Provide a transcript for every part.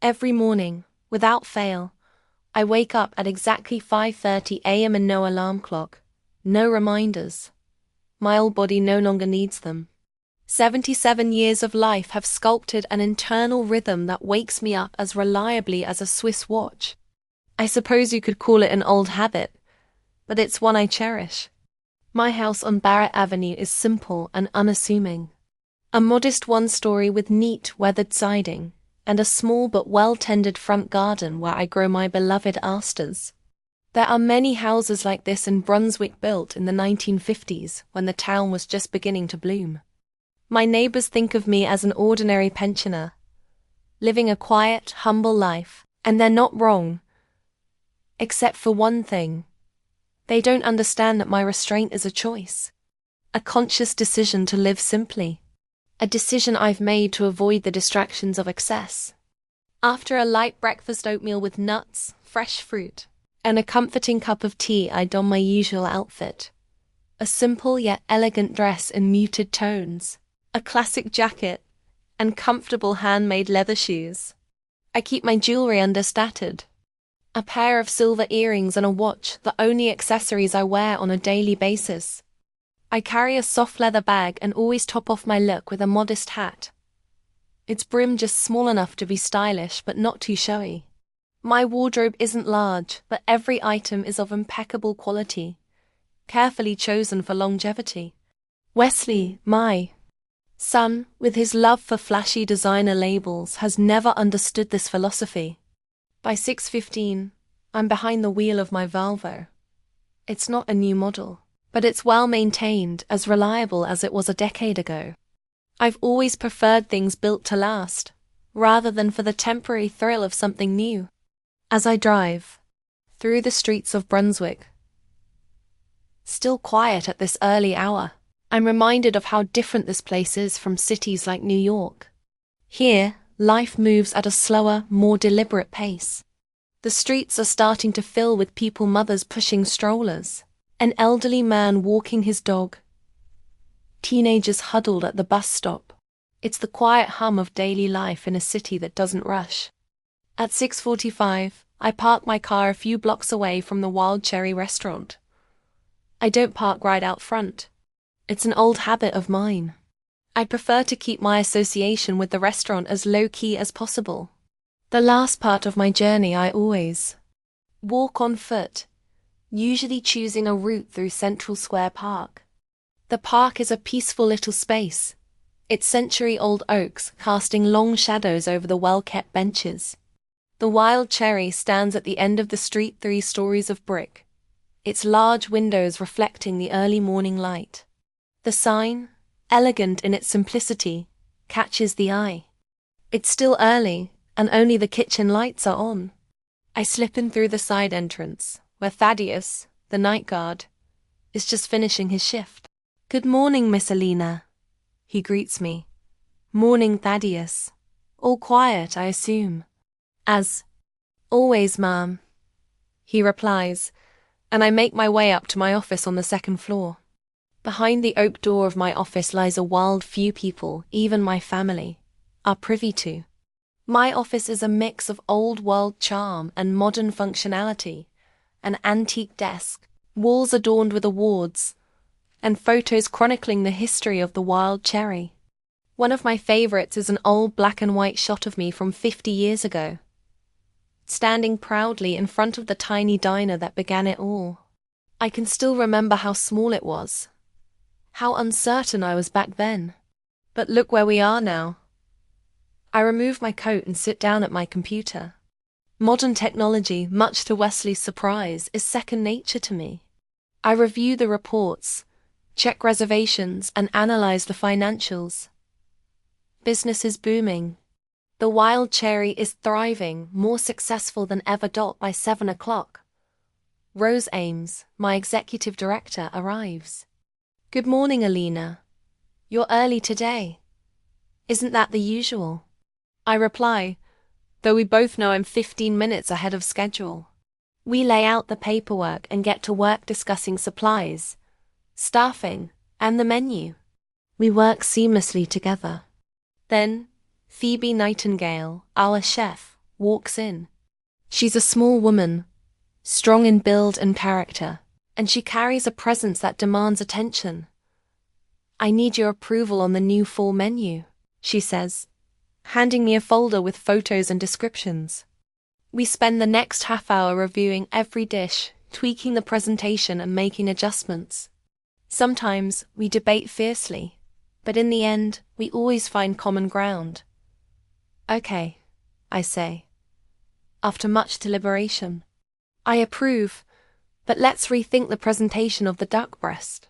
Every morning, without fail, I wake up at exactly 5:30 a.m. and no alarm clock, no reminders. My old body no longer needs them. 77 years of life have sculpted an internal rhythm that wakes me up as reliably as a Swiss watch. I suppose you could call it an old habit, but it's one I cherish. My house on Barrett Avenue is simple and unassuming. A modest one-story with neat, weathered siding, and a small but well-tended front garden where I grow my beloved asters. There are many houses like this in Brunswick built in the 1950s when the town was just beginning to bloom. My neighbors think of me as an ordinary pensioner, living a quiet, humble life, and they're not wrong. Except for one thing. They don't understand that my restraint is a choice. A conscious decision to live simply. A decision I've made to avoid the distractions of excess. After a light breakfast oatmeal with nuts, fresh fruit, and a comforting cup of tea, I don my usual outfit. A simple yet elegant dress in muted tones, a classic jacket, and comfortable handmade leather shoes. I keep my jewelry understated. A pair of silver earrings and a watch, the only accessories I wear on a daily basis. I carry a soft leather bag and always top off my look with a modest hat. Its brim just small enough to be stylish but not too showy. My wardrobe isn't large, but every item is of impeccable quality, carefully chosen for longevity. Wesley, my son, with his love for flashy designer labels, has never understood this philosophy. By 6:15, I'm behind the wheel of my Volvo. It's not a new model, but it's well maintained, as reliable as it was a decade ago. I've always preferred things built to last, rather than for the temporary thrill of something new. As I drive through the streets of Brunswick, still quiet at this early hour, I'm reminded of how different this place is from cities like New York. Here, life moves at a slower, more deliberate pace. The streets are starting to fill with people, mothers pushing strollers, an elderly man walking his dog, teenagers huddled at the bus stop. It's the quiet hum of daily life in a city that doesn't rush. At 6:45, I park my car a few blocks away from the Wild Cherry restaurant. I don't park right out front. It's an old habit of mine. I prefer to keep my association with the restaurant as low-key as possible. The last part of my journey I always walk on foot, usually choosing a route through Central Square Park. The park is a peaceful little space, its century-old oaks casting long shadows over the well-kept benches. The Wild Cherry stands at the end of the street, 3 stories of brick, its large windows reflecting the early morning light. The sign, elegant in its simplicity, catches the eye. It's still early, and only the kitchen lights are on. I slip in through the side entrance, where Thaddeus, the night guard, is just finishing his shift. "Good morning, Miss Alina," he greets me. "Morning, Thaddeus. All quiet, I assume." "As always, ma'am," he replies, and I make my way up to my office on the 2nd floor. Behind the oak door of my office lies a world few people, even my family, are privy to. My office is a mix of old-world charm and modern functionality, an antique desk, walls adorned with awards, and photos chronicling the history of the Wild Cherry. One of my favorites is an old black-and-white shot of me from 50 years ago, standing proudly in front of the tiny diner that began it all. I can still remember how small it was, how uncertain I was back then. But look where we are now. I remove my coat and sit down at my computer. Modern technology, much to Wesley's surprise, is second nature to me. I review the reports, check reservations, and analyze the financials. Business is booming. The Wild Cherry is thriving, more successful than ever. By 7 o'clock. Rose Ames, my executive director, arrives. "Good morning, Alina. You're early today. Isn't that the usual?" I reply, though we both know I'm 15 minutes ahead of schedule. We lay out the paperwork and get to work discussing supplies, staffing, and the menu. We work seamlessly together. Then, Phoebe Nightingale, our chef, walks in. She's a small woman, strong in build and character, and she carries a presence that demands attention. "I need your approval on the new fall menu," she says, handing me a folder with photos and descriptions. We spend the next half hour reviewing every dish, tweaking the presentation and making adjustments. Sometimes we debate fiercely, but in the end, we always find common ground. "Okay," I say, after much deliberation. "I approve, but let's rethink the presentation of the duck breast.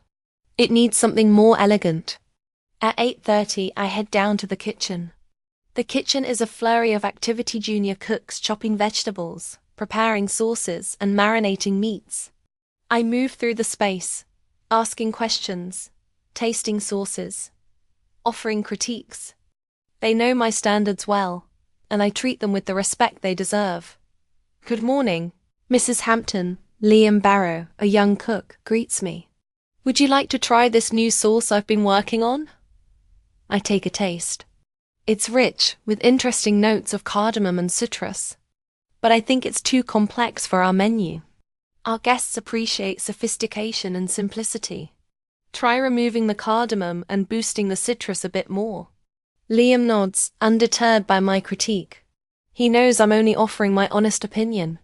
It needs something more elegant." At 8:30, I head down to the kitchen. The kitchen is a flurry of activity: junior cooks chopping vegetables, preparing sauces, and marinating meats. I move through the space, asking questions, tasting sauces, offering critiques. They know my standards well, and I treat them with the respect they deserve. "Good morning, Mrs. Hampton," Liam Barrow, a young cook, greets me. "Would you like to try this new sauce I've been working on?" I take a taste. It's rich, with interesting notes of cardamom and citrus. But I think it's too complex for our menu. Our guests appreciate sophistication and simplicity. Try removing the cardamom and boosting the citrus a bit more. Liam nods, undeterred by my critique. He knows I'm only offering my honest opinion.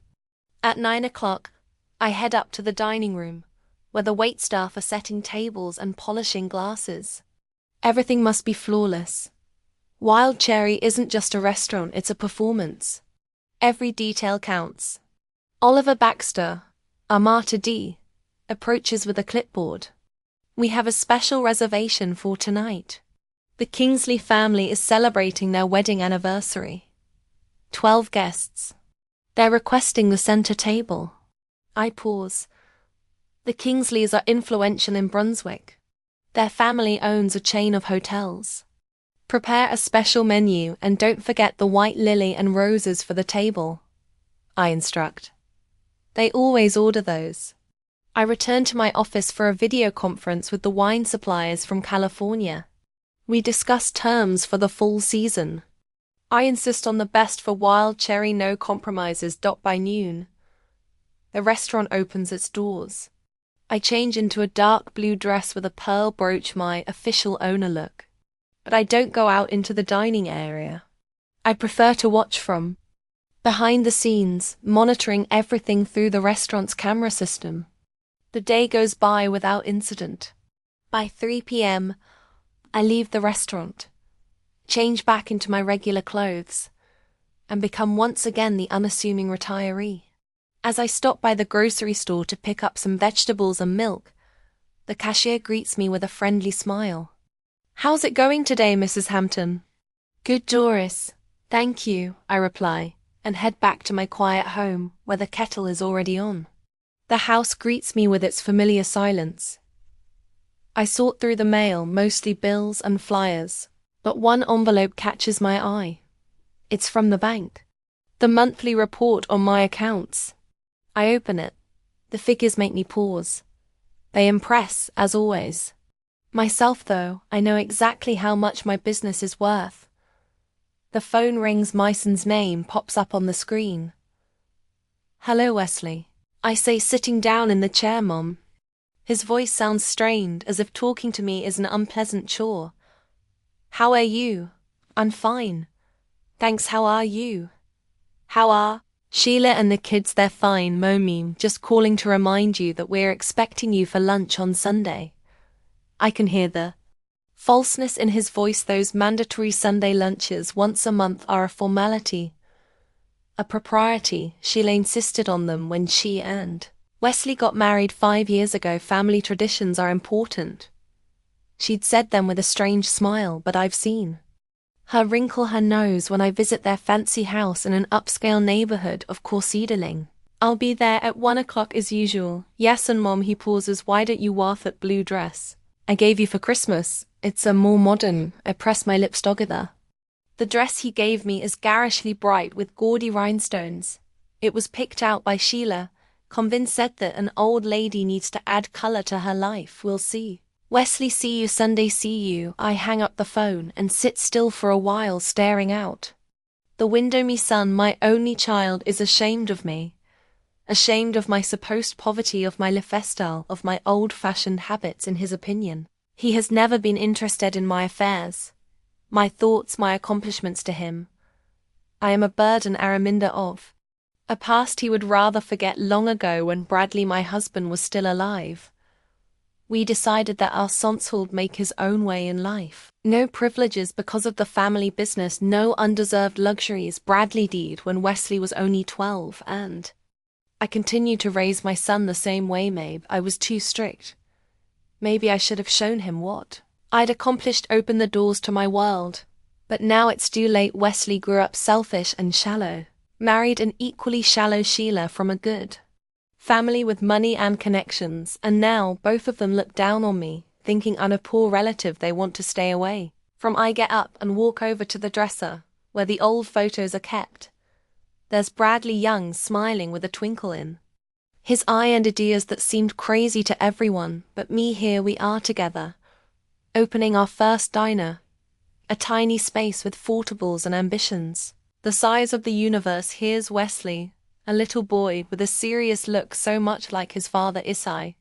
At 9 o'clock, I head up to the dining room, where the waitstaff are setting tables and polishing glasses. Everything must be flawless. Wild Cherry isn't just a restaurant, it's a performance. Every detail counts. Oliver Baxter, our maître d', approaches with a clipboard. "We have a special reservation for tonight. The Kingsley family is celebrating their wedding anniversary. 12 guests. They're requesting the center table." I pause. The Kingsleys are influential in Brunswick. Their family owns a chain of hotels. "Prepare a special menu and don't forget the white lily and roses for the table," I instruct. They always order those. I return to my office for a video conference with the wine suppliers from California. We discuss terms for the fall season. I insist on the best for Wild Cherry, no compromises. By noon, the restaurant opens its doors. I change into a dark blue dress with a pearl brooch, my official owner look. But I don't go out into the dining area. I prefer to watch from behind the scenes, monitoring everything through the restaurant's camera system. The day goes by without incident. By 3 p.m., I leave the restaurant, change back into my regular clothes, and become once again the unassuming retiree. As I stop by the grocery store to pick up some vegetables and milk, the cashier greets me with a friendly smile. "How's it going today, Mrs. Hampton?" "Good, Doris. Thank you," I reply, and head back to my quiet home, where the kettle is already on. The house greets me with its familiar silence. I sort through the mail, mostly bills and flyers, but one envelope catches my eye. It's from the bank. The monthly report on my accounts. I open it. The figures make me pause. They impress, as always. Myself, though, I know exactly how much my business is worth. The phone rings, Myson's name pops up on the screen. "Hello, Wesley," I say, sitting down in the chair, Mom. His voice sounds strained, as if talking to me is an unpleasant chore. "How are you?" "I'm fine. Thanks, how are you?" "How are Sheila and the kids?" "They're fine, Mommy, just calling to remind you that we're expecting you for lunch on Sunday." I can hear the falseness in his voice. Those mandatory Sunday lunches once a month are a formality, a propriety. Sheila insisted on them when she and Wesley got married 5 years ago. Family traditions are important. She'd said them with a strange smile, but I've seen her wrinkle her nose when I visit their fancy house in an upscale neighborhood of Corsederling. "I'll be there at 1 o'clock as usual." "Yes, and Mom," he pauses, "why don't you wear that blue dress I gave you for Christmas? It's a more modern." I press my lips together. The dress he gave me is garishly bright with gaudy rhinestones. It was picked out by Sheila, convinced that an old lady needs to add color to her life. "We'll see." "Wesley, see you Sunday." "See you." I hang up the phone and sit still for a while, staring out. The window me son, my only child, is ashamed of me. Ashamed of my supposed poverty, of my lifestyle, of my old-fashioned habits in his opinion. He has never been interested in my affairs, my thoughts, my accomplishments to him. I am a burden, a reminder of a past he would rather forget long ago when Bradley, my husband, was still alive. We decided that our sons would make his own way in life. No privileges because of the family business, no undeserved luxuries. Bradley did when Wesley was only 12, and I continued to raise my son the same way, Mabe. I was too strict. Maybe I should have shown him what I'd accomplished, opened the doors to my world. But now it's too late. Wesley grew up selfish and shallow. Married an equally shallow Sheila from a good family with money and connections, and now both of them look down on me, thinking I'm a poor relative they want to stay away from. I get up and walk over to the dresser, where the old photos are kept. There's Bradley young, smiling with a twinkle in his eye and ideas that seemed crazy to everyone but me. Here we are together, opening our first diner, a tiny space with portables and ambitions the size of the universe. Here's Wesley, a little boy with a serious look so much like his father Isai.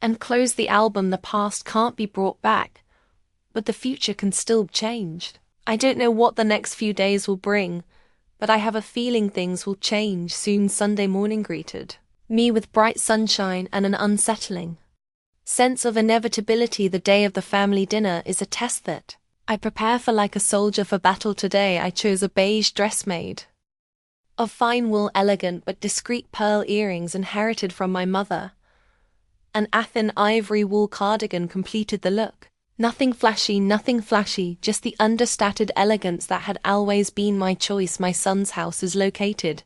And close the album. The past can't be brought back, but the future can still be changed. I don't know what the next few days will bring, but I have a feeling things will change soon. Sunday morning greeted me with bright sunshine and an unsettling sense of inevitability. The day of the family dinner is a test that I prepare for like a soldier for battle. Today I chose a beige dress made of fine wool, elegant but discreet pearl earrings inherited from my mother. An Athen ivory wool cardigan completed the look. Nothing flashy, just the understated elegance that had always been my choice. My son's house is located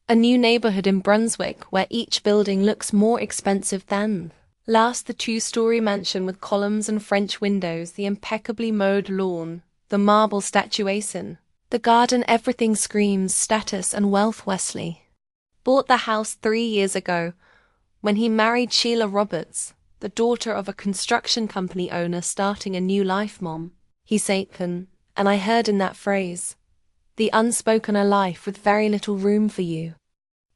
a new neighborhood in Brunswick where each building looks more expensive than last. The two-story mansion with columns and French windows, the impeccably mowed lawn, the marble statuation, the garden, everything screams status and wealth. Wesley bought the house 3 years ago when he married Sheila Roberts, the daughter of a construction company owner starting a new life. Mom, he said, and I heard in that phrase, the unspoken, a life with very little room for you.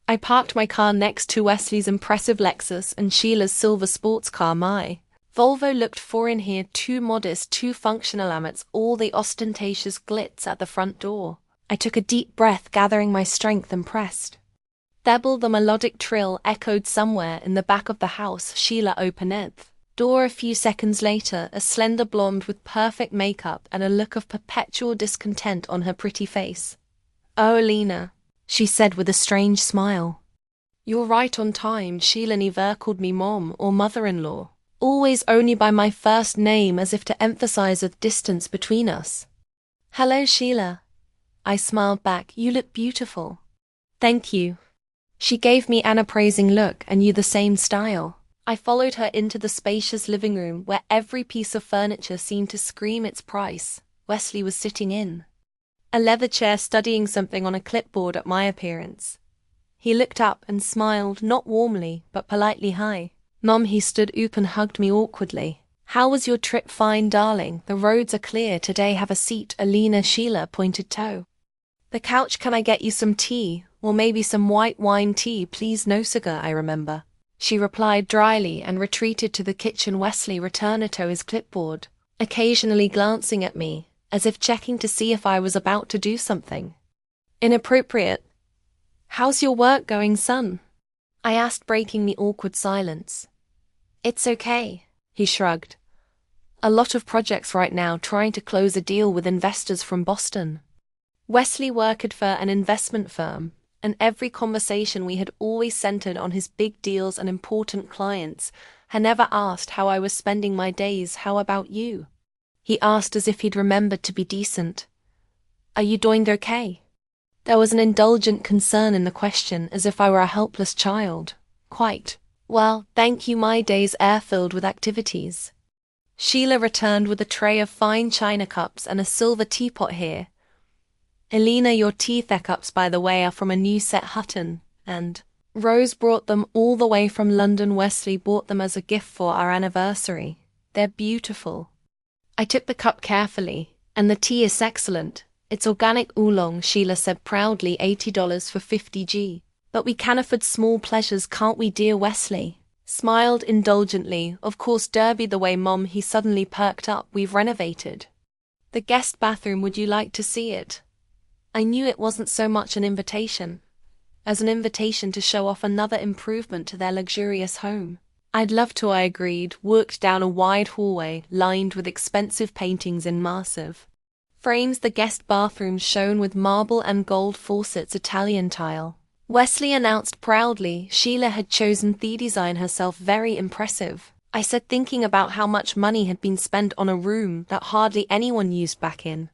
I parked my car next to Wesley's impressive Lexus and Sheila's silver sports car. My Volvo looked foreign here, too modest, too functional amidst all the ostentatious glitz at the front door. I took a deep breath, gathering my strength, and pressed. Thebble, the melodic trill echoed somewhere in the back of the house. Sheila opened the door a few seconds later, a slender blonde with perfect makeup and a look of perpetual discontent on her pretty face. "Oh, Lena," she said with a strange smile. "You're right on time." Sheila never called me mom or mother-in-law, always only by my first name, as if to emphasize the distance between us. "Hello, Sheila." I smiled back. "You look beautiful." "Thank you." She gave me an appraising look. "And you the same style." I followed her into the spacious living room where every piece of furniture seemed to scream its price. Wesley was sitting in a leather chair studying something on a clipboard at my appearance. He looked up and smiled, not warmly, but politely. "Hi, Mom." He stood up and hugged me awkwardly. "How was your trip?" "Fine, darling. The roads are clear today. Have a seat." Alina. Sheila pointed to the couch. "Can I get you some tea? Or maybe some white wine tea, please." "No sugar, I remember," she replied dryly and retreated to the kitchen. Wesley returned to his clipboard, occasionally glancing at me, as if checking to see if I was about to do something inappropriate. "How's your work going, son?" I asked, breaking the awkward silence. "It's okay," he shrugged. "A lot of projects right now, trying to close a deal with investors from Boston." Wesley worked for an investment firm, and every conversation we had always centered on his big deals and important clients. Had never asked how I was spending my days. "How about you?" he asked, as if he'd remembered to be decent. "Are you doing okay?" There was an indulgent concern in the question, as if I were a helpless child. "Quite well, thank you. My days are filled with activities." Sheila returned with a tray of fine china cups and a silver teapot. "Here, Elena, your tea cups, by the way, are from a new set Hutton, and Rose brought them all the way from London. Wesley bought them as a gift for our anniversary. They're beautiful." I took the cup carefully, "And the tea is excellent. It's organic oolong, Sheila said proudly, $80 for 50 g. But we can afford small pleasures, can't we, dear Wesley? Smiled indulgently. Of course, Derby the way, Mom, he suddenly perked up. We've renovated the guest bathroom. Would you like to see it? I knew it wasn't so much an invitation as an invitation to show off another improvement to their luxurious home. I'd love to, I agreed, walked down a wide hallway lined with expensive paintings in massive frames. The guest bathroom shone with marble and gold faucets, Italian tile. Wesley announced proudly. Sheila had chosen the design herself. Very impressive, I said, thinking about how much money had been spent on a room that hardly anyone used back in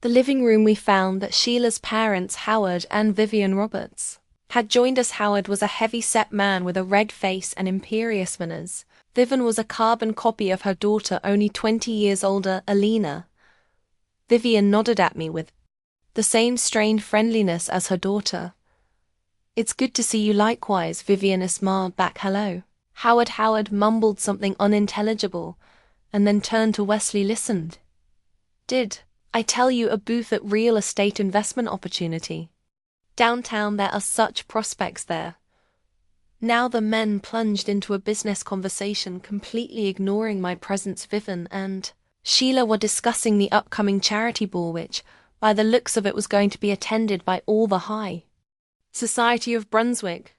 the living room. We found that Sheila's parents, Howard and Vivian Roberts, had joined us. Howard was a heavy-set man with a red face and imperious manners. Vivian was a carbon copy of her daughter, only 20 years older, Alina. Vivian nodded at me with the same strained friendliness as her daughter. It's good to see you likewise, Vivian smiled back. Hello. Howard mumbled something unintelligible, and then turned to Wesley. Listened. Did I tell you a booth at real estate investment opportunity? Downtown, there are such prospects there. Now the men plunged into a business conversation, completely ignoring my presence. Vivian and Sheila were discussing the upcoming charity ball, which, by the looks of it, was going to be attended by all the high society of Brunswick.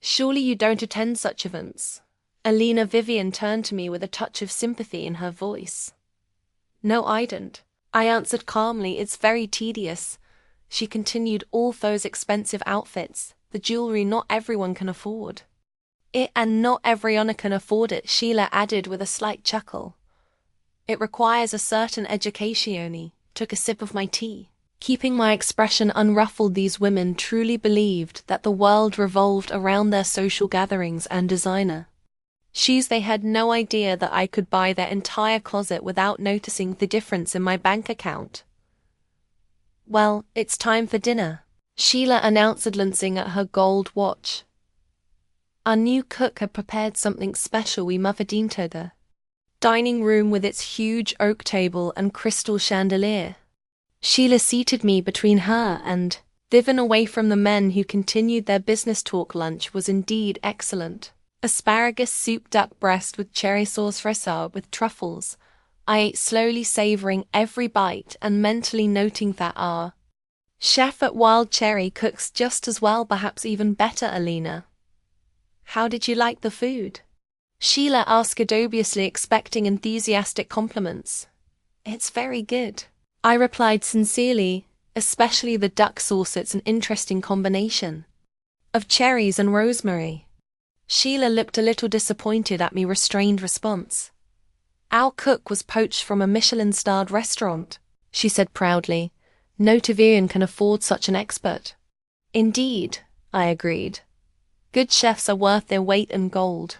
Surely you don't attend such events? Alina. Vivian turned to me with a touch of sympathy in her voice. No, I don't, I answered calmly. It's very tedious, she continued. All those expensive outfits, the jewelry, not everyone can afford it, and not everyone can afford it, Sheila added with a slight chuckle. It requires a certain education. Took a sip of my tea, keeping my expression unruffled. These women truly believed that the world revolved around their social gatherings and designer shoes. They had no idea that I could buy their entire closet without noticing the difference in my bank account. Well, it's time for dinner, Sheila announced, glancing at her gold watch. Our new cook had prepared something special. We moved into the dining room with its huge oak table and crystal chandelier. Sheila seated me between her and Vivian, away from the men who continued their business talk. Lunch was indeed excellent. Asparagus soup, duck breast with cherry sauce fresca with truffles. I ate slowly, savoring every bite and mentally noting that our chef at Wild Cherry cooks just as well, perhaps even better. Alina, how did you like the food? Sheila asked dubiously, expecting enthusiastic compliments. It's very good, I replied sincerely, especially the duck sauce. It's an interesting combination of cherries and rosemary. Sheila looked a little disappointed at me restrained response. Our cook was poached from a Michelin-starred restaurant, she said proudly. No Vivian can afford such an expert. Indeed, I agreed. Good chefs are worth their weight in gold.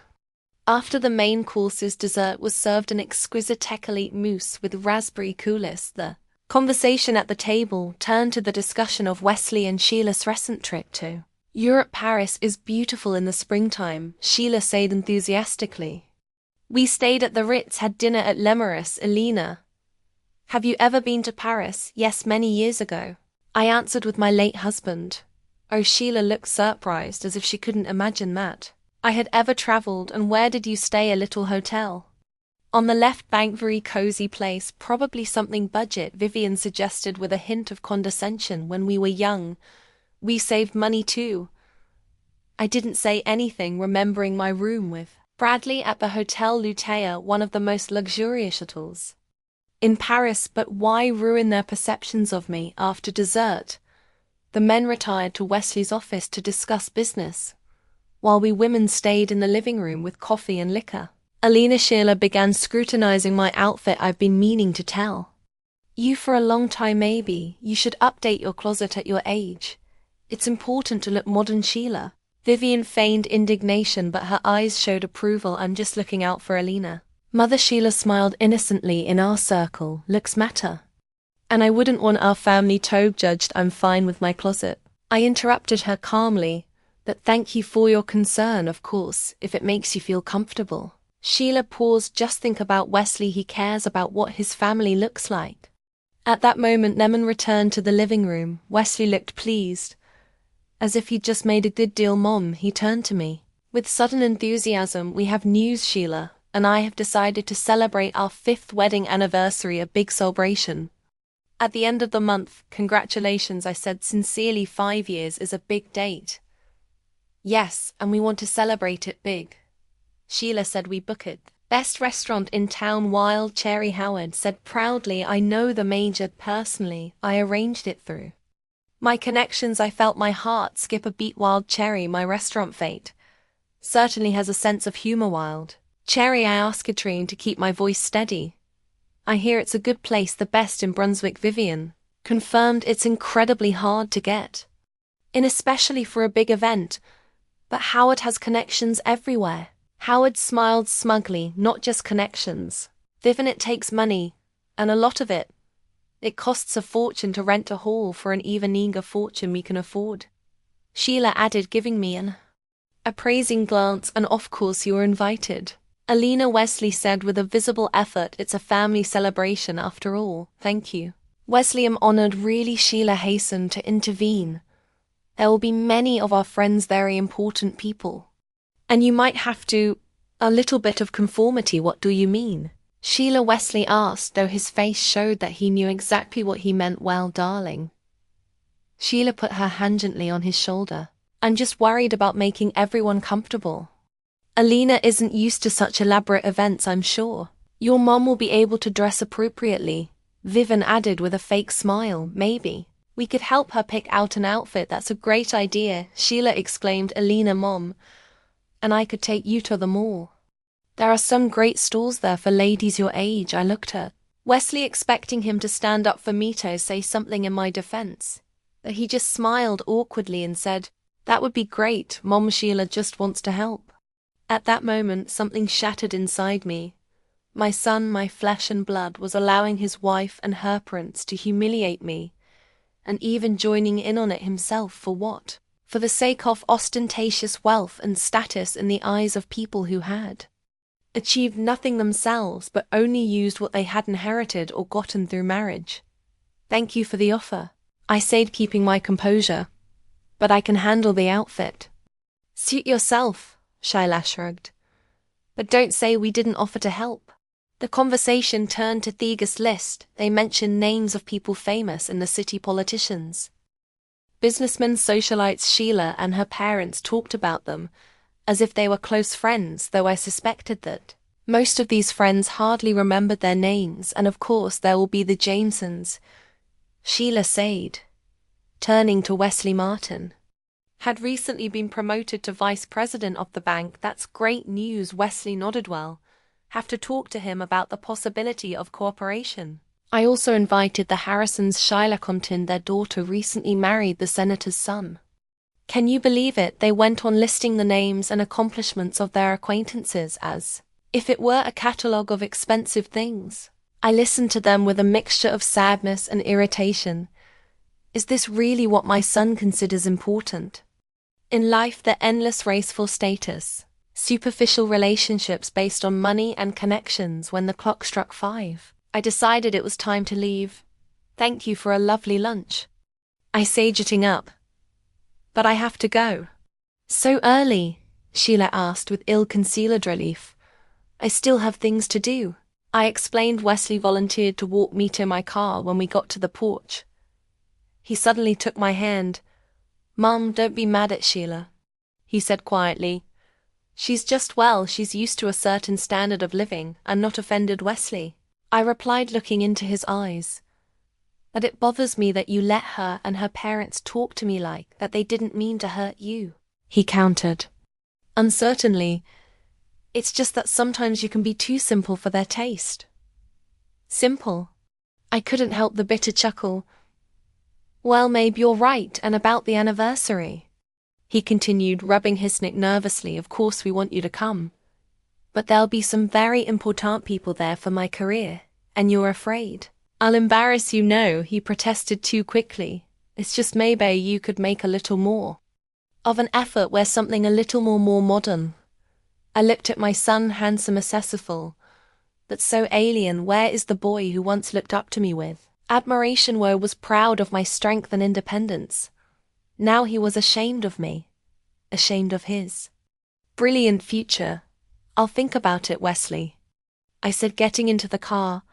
After the main courses, dessert was served, an exquisite tekelite mousse with raspberry coulis. The conversation at the table turned to the discussion of Wesley and Sheila's recent trip to Europe. Paris is beautiful in the springtime, Sheila said enthusiastically. We stayed at the Ritz, had dinner at Embarrass. Alina, have you ever been to Paris? Yes, many years ago, I answered, with my late husband. Oh, Sheila looked surprised, as if she couldn't imagine that I had ever traveled. And where did you stay? A little hotel on the left bank, very cozy place, probably something budget, Vivian suggested with a hint of condescension. When we were young, we saved money too. I didn't say anything, remembering my room with Bradley at the Hotel Lutea, one of the most luxurious hotels in Paris. But why ruin their perceptions of me? After dessert, the men retired to Wesley's office to discuss business, while we women stayed in the living room with coffee and liquor. Alina. Sheila began scrutinizing my outfit. I've been meaning to tell you for a long time. Maybe you should update your closet at your age. It's important to look modern. Sheila. Vivian feigned indignation, but her eyes showed approval. I'm just looking out for Alina, Mother. Sheila smiled innocently. In our circle, looks matter, and I wouldn't want our family tobe judged. I'm fine with my closet, I interrupted her calmly. But thank you for your concern, of course, if it makes you feel comfortable. Sheila paused. Just think about Wesley. He cares about what his family looks like. At that moment, Lemon returned to the living room. Wesley looked pleased. As if he'd just made a good deal, Mom, he turned to me. With sudden enthusiasm, we have news, Sheila, and I have decided to celebrate our 5th wedding anniversary, a big celebration. At the end of the month, congratulations, I said sincerely. 5 years is a big date. Yes, and we want to celebrate it big. Sheila said we book it. Best restaurant in town. Wild Cherry. Howard said proudly, I know the major personally. I arranged it through my connections. I felt my heart skip a beat. Wild Cherry, my restaurant fate, certainly has a sense of humor. Wild Cherry, I asked Katrine to keep my voice steady. I hear it's a good place, the best in Brunswick. Vivian confirmed it's incredibly hard to get in, especially for a big event, but Howard has connections everywhere. Howard smiled smugly. Not just connections, Vivian, it takes money, and a lot of it. It costs a fortune to rent a hall for an even eager fortune we can afford. Sheila added, giving me an appraising glance, and of course you are invited. Alina. Wesley said with a visible effort, it's a family celebration after all. Thank you, Wesley, I'm honored. Really? Sheila hastened to intervene. There will be many of our friends, very important people. And you might have to, a little bit of conformity. What do you mean? Sheila. Wesley asked, though his face showed that he knew exactly what he meant. Well, darling. Sheila put her hand gently on his shoulder. I'm just worried about making everyone comfortable. Alina isn't used to such elaborate events, I'm sure. Your mom will be able to dress appropriately, Vivian added with a fake smile. Maybe we could help her pick out an outfit. That's a great idea, Sheila exclaimed. Alina, Mom, and I could take you to the mall. There are some great stores there for ladies your age. I looked at Wesley, expecting him to stand up for me to say something in my defense, but he just smiled awkwardly and said, that would be great, Mom. Sheila just wants to help. At that moment, something shattered inside me. My son, my flesh and blood, was allowing his wife and her prince to humiliate me, and even joining in on it himself. For what? For the sake of ostentatious wealth and status in the eyes of people who had achieved nothing themselves, but only used what they had inherited or gotten through marriage. Thank you for the offer, I said, keeping my composure, but I can handle the outfit. Suit yourself, Sheila shrugged. But don't say we didn't offer to help. The conversation turned to Thega's list. They mentioned names of people famous in the city, politicians, businessmen, socialites. Sheila and her parents talked about them as if they were close friends, though I suspected that most of these friends hardly remembered their names. And of course there will be the Jamesons, Sheila said, turning to Wesley. Martin had recently been promoted to vice president of the bank. That's great news. Wesley nodded. Well, have to talk to him about the possibility of cooperation. I also invited the Harrisons. Sheila Contin, their daughter recently married the senator's son. Can you believe it? They went on listing the names and accomplishments of their acquaintances as if it were a catalogue of expensive things. I listened to them with a mixture of sadness and irritation. Is this really what my son considers important in life? The endless race for status, superficial relationships based on money and connections. When the clock struck 5, I decided it was time to leave. Thank you for a lovely lunch, I say, getting up. But I have to go. So early? Sheila asked with ill-concealed relief. I still have things to do, I explained. Wesley volunteered to walk me to my car. When we got to the porch, he suddenly took my hand. Mum, don't be mad at Sheila, he said quietly. She's just, well, she's used to a certain standard of living. I'm not offended, Wesley, I replied, looking into his eyes. But it bothers me that you let her and her parents talk to me like that. They didn't mean to hurt you, he countered uncertainly. It's just that sometimes you can be too simple for their taste. Simple? I couldn't help the bitter chuckle. Well, Mabe, you're right, and about the anniversary, he continued, rubbing his neck nervously. Of course we want you to come, but there'll be some very important people there for my career, and you're afraid I'll embarrass you. No, he protested too quickly. It's just maybe you could make a little more of an effort, wear something a little more modern. I looked at my son, handsome, accessible, but so alien. Where is the boy who once looked up to me with Admiration was proud of my strength and independence. Now he was ashamed of me, ashamed of his. Brilliant future. I'll think about it, Wesley, I said, getting into the car.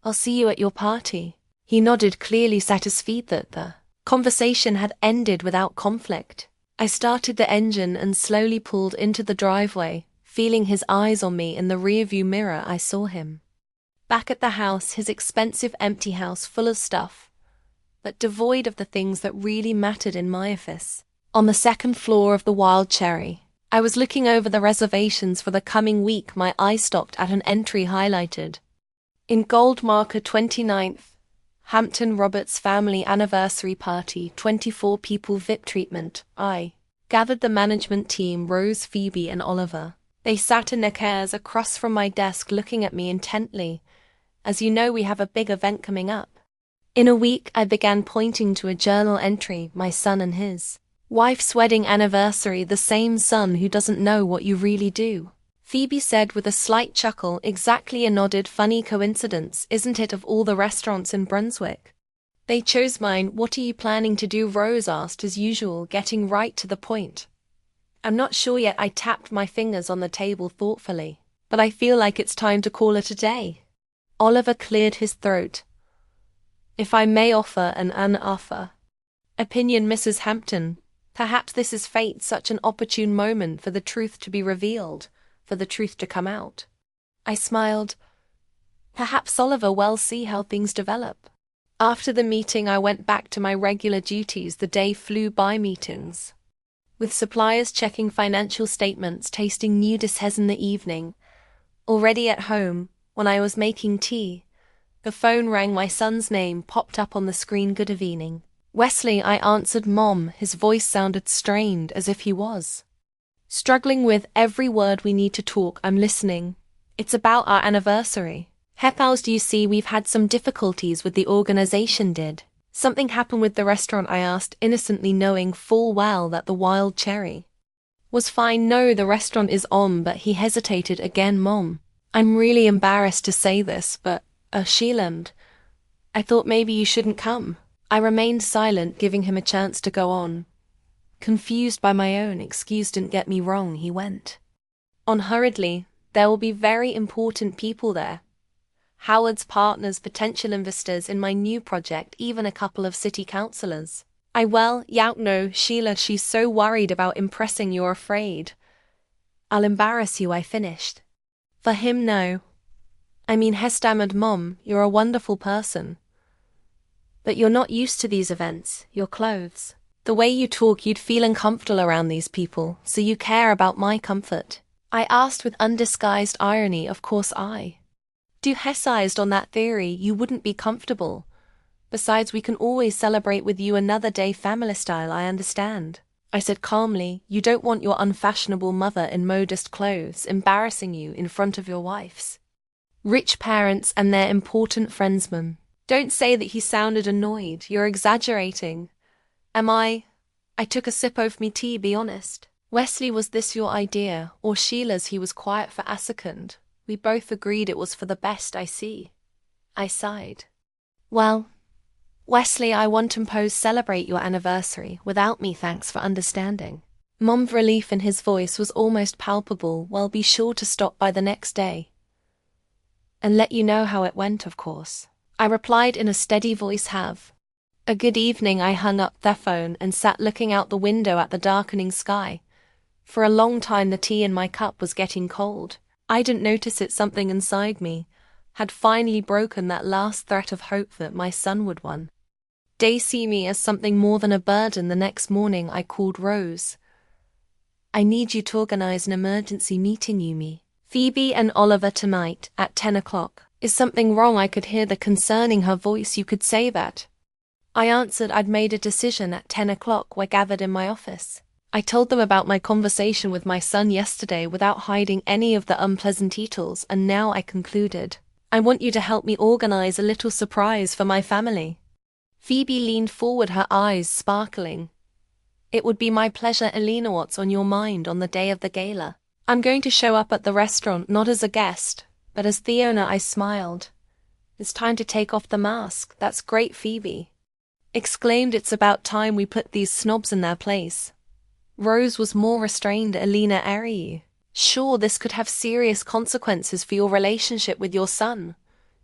I'll see you at your party. He nodded, clearly satisfied that the conversation had ended without conflict. I started the engine and slowly pulled into the driveway. Feeling his eyes on me in the rearview mirror, I saw him. Back at the house, his expensive empty house full of stuff, but devoid of the things that really mattered in my office. On the second floor of the Wild Cherry, I was looking over the reservations for the coming week. My eye stopped at an entry highlighted in gold marker: 29th, Hampton Roberts Family Anniversary Party, 24 people VIP treatment. I gathered the management team: Rose, Phoebe, and Oliver. They sat in their chairs across from my desk looking at me intently. As you know, we have a big event coming up. In a week, I began pointing to a journal entry: my son and his wife's wedding anniversary, the same son who doesn't know what you really do. Phoebe said with a slight chuckle, exactly, and nodded. Funny coincidence, isn't it, of all the restaurants in Brunswick they chose mine. What are you planning to do? Rose asked, as usual, getting right to the point. I'm not sure yet. I tapped my fingers on the table thoughtfully, but I feel like it's time to call it a day. Oliver cleared his throat. If I may offer an unoffer opinion, Mrs. Hampton, perhaps this is fate, such an opportune moment for the truth to be revealed, for the truth to come out. I smiled. Perhaps, Oliver. We'll see how things develop. After the meeting, I went back to my regular duties. The day flew by: meetings with suppliers, checking financial statements, tasting new dishes in the evening. Already at home, when I was making tea, the phone rang. My son's name popped up on the screen. Good evening, Wesley, I answered. Mom. His voice sounded strained, as if he was struggling with every word. We need to talk. I'm listening. It's about our anniversary. Heartwarming, do you see, we've had some difficulties with the organization. Did something happen with the restaurant? I asked, innocently, knowing full well that the Wild Cherry was fine. No, the restaurant is on. But he hesitated again. Mom, I'm really embarrassed to say this, but, Sheila, I thought maybe you shouldn't come. I remained silent, giving him a chance to go on. Confused by my own excuse. Didn't get me wrong, he went on hurriedly. There will be very important people there. Howard's partners, potential investors in my new project, even a couple of city councillors. No, Sheila, she's so worried about impressing, you're afraid I'll embarrass you, I finished. For him, no. I mean, he stammered. Mom, you're a wonderful person, but you're not used to these events. Your clothes, the way you talk, you'd feel uncomfortable around these people, so you care about my comfort? I asked with undisguised irony. Of course I do. Hesized. On that theory, you wouldn't be comfortable. Besides, we can always celebrate with you another day, family style. I understand, I said calmly. You don't want your unfashionable mother in modest clothes embarrassing you in front of your wife's rich parents and their important friends, Mum. Don't say that. He sounded annoyed. You're exaggerating. Am I? I took a sip of me tea. Be honest, Wesley, was this your idea, or Sheila's? He was quiet for a second. We both agreed it was for the best. I see. I sighed. Well, Wesley, I want to celebrate your anniversary without me. Thanks for understanding. Mom's relief in his voice was almost palpable. Well, be sure to stop by the next day and let you know how it went, of course, I replied in a steady voice. Have a good evening. I hung up the phone and sat looking out the window at the darkening sky. For a long time the tea in my cup was getting cold. I didn't notice it. Something inside me had finally broken that last thread of hope that my son would one day see me as something more than a burden. The next morning I called Rose. I need you to organize an emergency meeting, me, Phoebe and Oliver, tonight at 10 o'clock. Is something wrong? I could hear the concern in her voice. You could say that, I answered. I'd made a decision. At 10 o'clock we're gathered in my office. I told them about my conversation with my son yesterday without hiding any of the unpleasant details, and now I concluded, I want you to help me organize a little surprise for my family. Phoebe leaned forward, her eyes sparkling. It would be my pleasure. Elena, what's on your mind on the day of the gala? I'm going to show up at the restaurant, not as a guest, but as the owner. I smiled. It's time to take off the mask. That's great, Phoebe exclaimed. It's about time we put these snobs in their place. Rose was more restrained. Alina, are you sure this could have serious consequences for your relationship with your son?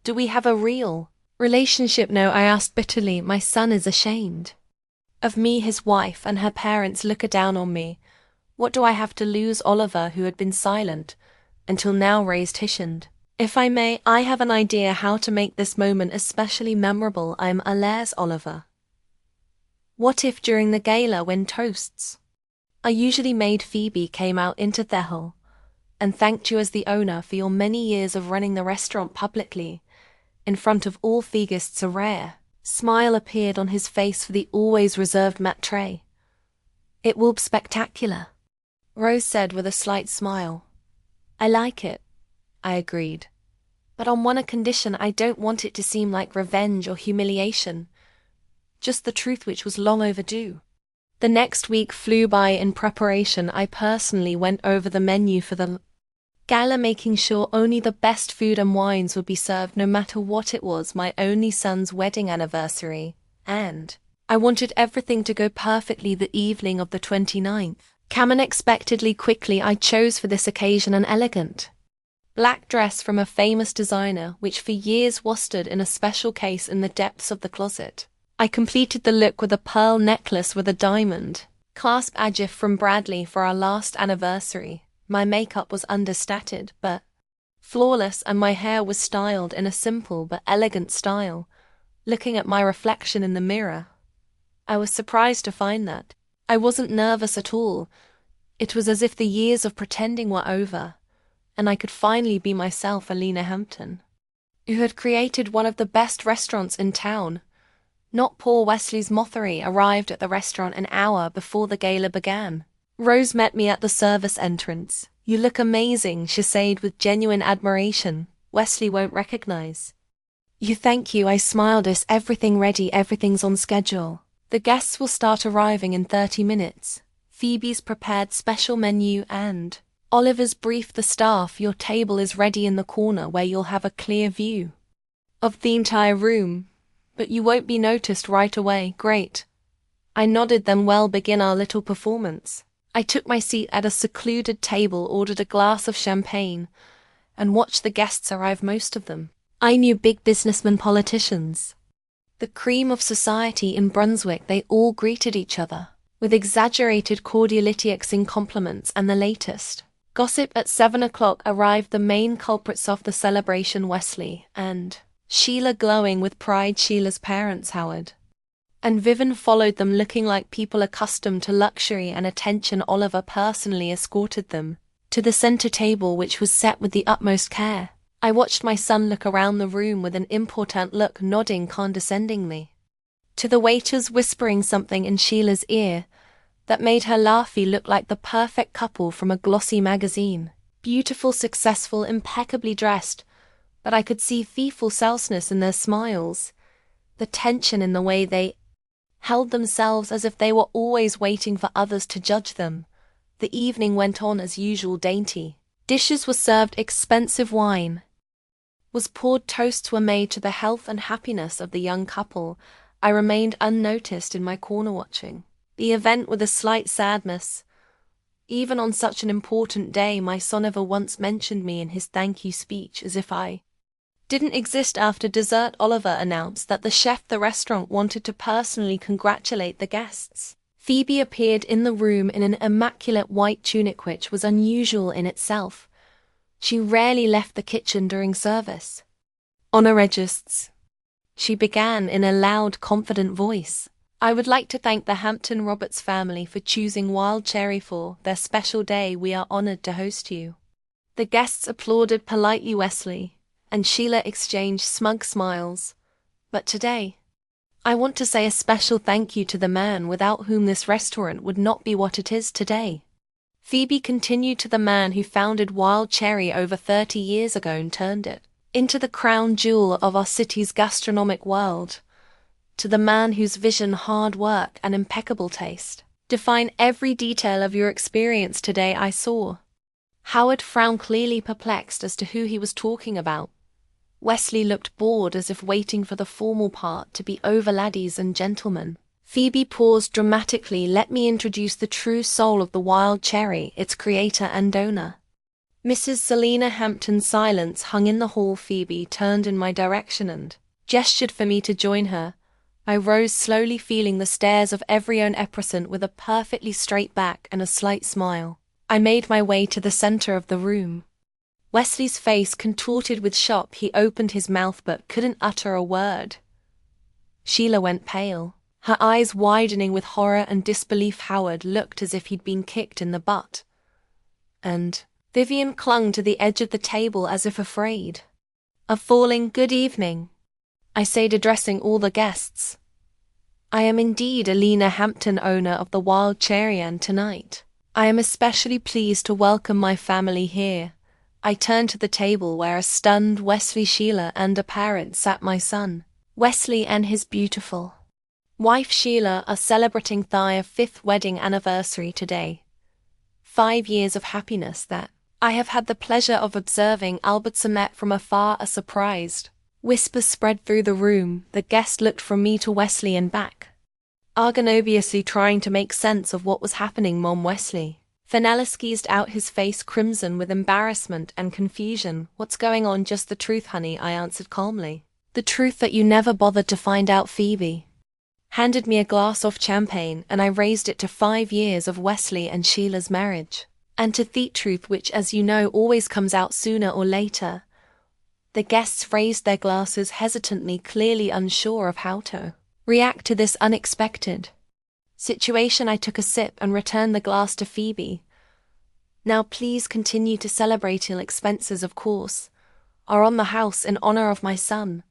Do we have a real relationship? No, I asked bitterly. My son is ashamed of me. His wife and her parents look down on me. What do I have to lose? Oliver, who had been silent until now, raised his hand. If I may, I have an idea how to make this moment especially memorable. I'm Alair's Oliver. What if during the gala, when toasts are usually made, Phoebe came out into the hall and thanked you as the owner for your many years of running the restaurant publicly in front of all feasts? A rare smile appeared on his face for the always reserved Maitre. It will be spectacular, Rose said with a slight smile. I like it, I agreed. But on one condition. I don't want it to seem like revenge or humiliation. Just the truth, which was long overdue. The next week flew by in preparation. I personally went over the menu for the gala, making sure only the best food and wines would be served, no matter what it was. My only son's wedding anniversary, and I wanted everything to go perfectly. The evening of the 29th came unexpectedly quickly. I chose for this occasion an elegant black dress from a famous designer, which for years was stood in a special case in the depths of the closet. I completed the look with a pearl necklace with a diamond clasp, a gift from Bradley for our last anniversary. My makeup was understated but flawless, and my hair was styled in a simple but elegant style. Looking at my reflection in the mirror, I was surprised to find that I wasn't nervous at all. It was as if the years of pretending were over, and I could finally be myself. Alina Hampton, who had created one of the best restaurants in town, not poor Wesley's Mothery, arrived at the restaurant an hour before the gala began. Rose met me at the service entrance. You look amazing, she said with genuine admiration. Wesley won't recognize you. Thank you, I smiled. Is everything ready? Everything's on schedule. The guests will start arriving in 30 minutes. Phoebe's prepared special menu and Oliver's briefed the staff. Your table is ready in the corner where you'll have a clear view of the entire room. But you won't be noticed right away. Great, I nodded. Then we'll begin our little performance. I took my seat at a secluded table, ordered a glass of champagne, and watched the guests arrive. Most of them I knew, big businessmen, politicians, the cream of society in Brunswick. They all greeted each other with exaggerated cordiality, exchanging compliments and the latest gossip. At 7 o'clock arrived the main culprits of the celebration, Wesley and Sheila, glowing with pride. Sheila's parents, Howard and Vivian, followed them, looking like people accustomed to luxury and attention. Oliver personally escorted them to the center table, which was set with the utmost care. I watched my son look around the room with an important look, nodding condescendingly to the waiters, whispering something in Sheila's ear that made her laughy look like the perfect couple from a glossy magazine. Beautiful, successful, impeccably dressed, but I could see fearful selfishness in their smiles, the tension in the way they held themselves, as if they were always waiting for others to judge them. The evening went on as usual. Dainty dishes were served, expensive wine was poured, toasts were made to the health and happiness of the young couple. I remained unnoticed in my corner watching the event with a slight sadness. Even on such an important day, my son never once mentioned me in his thank you speech, as if I didn't exist. After dessert, Oliver announced that the chef of the restaurant wanted to personally congratulate the guests. Phoebe appeared in the room in an immaculate white tunic, which was unusual in itself. She rarely left the kitchen during service. Honor registers, she began in a loud, confident voice. I would like to thank the Hampton Roberts family for choosing Wild Cherry for their special day. We are honored to host you. The guests applauded politely. Wesley and Sheila exchanged smug smiles. But today, I want to say a special thank you to the man without whom this restaurant would not be what it is today. Phoebe continued, to the man who founded Wild Cherry over 30 years ago and turned it into the crown jewel of our city's gastronomic world. To the man whose vision, hard work, and impeccable taste define every detail of your experience today. I saw Howard frown, clearly perplexed as to who he was talking about. Wesley looked bored, as if waiting for the formal part to be over, ladies and gentlemen. Phoebe paused dramatically. Let me introduce the true soul of the wild cherry, its creator and owner. Mrs. Selina Hampton's silence hung in the hall. Phoebe turned in my direction and gestured for me to join her. I rose slowly, feeling the stares of every omnipresent with a perfectly straight back and a slight smile. I made my way to the center of the room. Wesley's face contorted with shock. He opened his mouth but couldn't utter a word. Sheila went pale, her eyes widening with horror and disbelief. Howard looked as if he'd been kicked in the butt. And Vivian clung to the edge of the table as if afraid of falling. Good evening, I said, addressing all the guests. I am indeed Alina Hampton, owner of the Wild Cherry, and tonight I am especially pleased to welcome my family here. I turned to the table where a stunned Wesley, Sheila, and a parent sat. My son, Wesley, and his beautiful wife Sheila are celebrating their 5th wedding anniversary today. 5 years of happiness that I have had the pleasure of observing. Albert met from afar. A surprised whisper spread through the room. The guest looked from me to Wesley and back, obviously trying to make sense of what was happening. Mom, Wesley Fenella squeezed out, his face crimson with embarrassment and confusion. What's going on? Just the truth, honey, I answered calmly. The truth that you never bothered to find out. Phoebe handed me a glass of champagne, and I raised it to 5 years of Wesley and Sheila's marriage, and to the truth, which, as you know, always comes out sooner or later. The guests raised their glasses hesitantly, clearly unsure of how to react to this unexpected situation. I took a sip and returned the glass to Phoebe. Now please continue to celebrate. Till expenses, of course, are on the house in honor of my son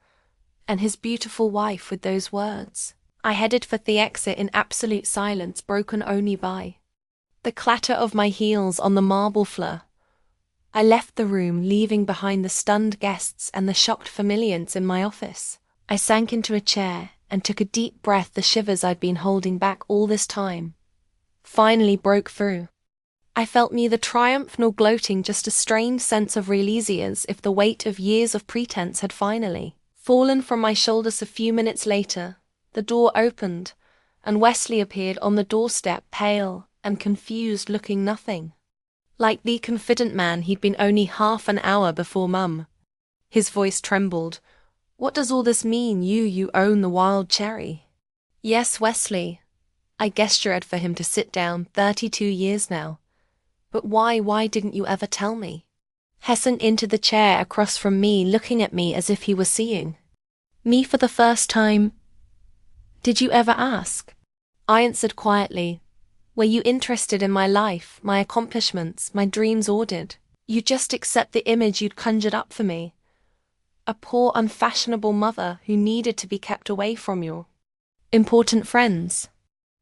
and his beautiful wife. With those words, I headed for the exit in absolute silence, broken only by the clatter of my heels on the marble floor. I left the room, leaving behind the stunned guests and the shocked familiars in my office. I sank into a chair and took a deep breath. The shivers I'd been holding back all this time finally broke through. I felt neither triumph nor gloating, just a strange sense of release, as if the weight of years of pretense had finally fallen from my shoulders. A few minutes later, the door opened, and Wesley appeared on the doorstep, pale and confused, looking nothing like the confident man he'd been only half an hour before. Mum. His voice trembled. What does all this mean? You own the Wild Cherry? Yes, Wesley. I gestured for him to sit down. 32 years now. But why didn't you ever tell me? Hessen into the chair across from me, looking at me as if he were seeing me for the first time. Did you ever ask? I answered quietly. Were you interested in my life, my accomplishments, my dreams, or did you just accept the image you'd conjured up for me? A poor, unfashionable mother who needed to be kept away from your important friends.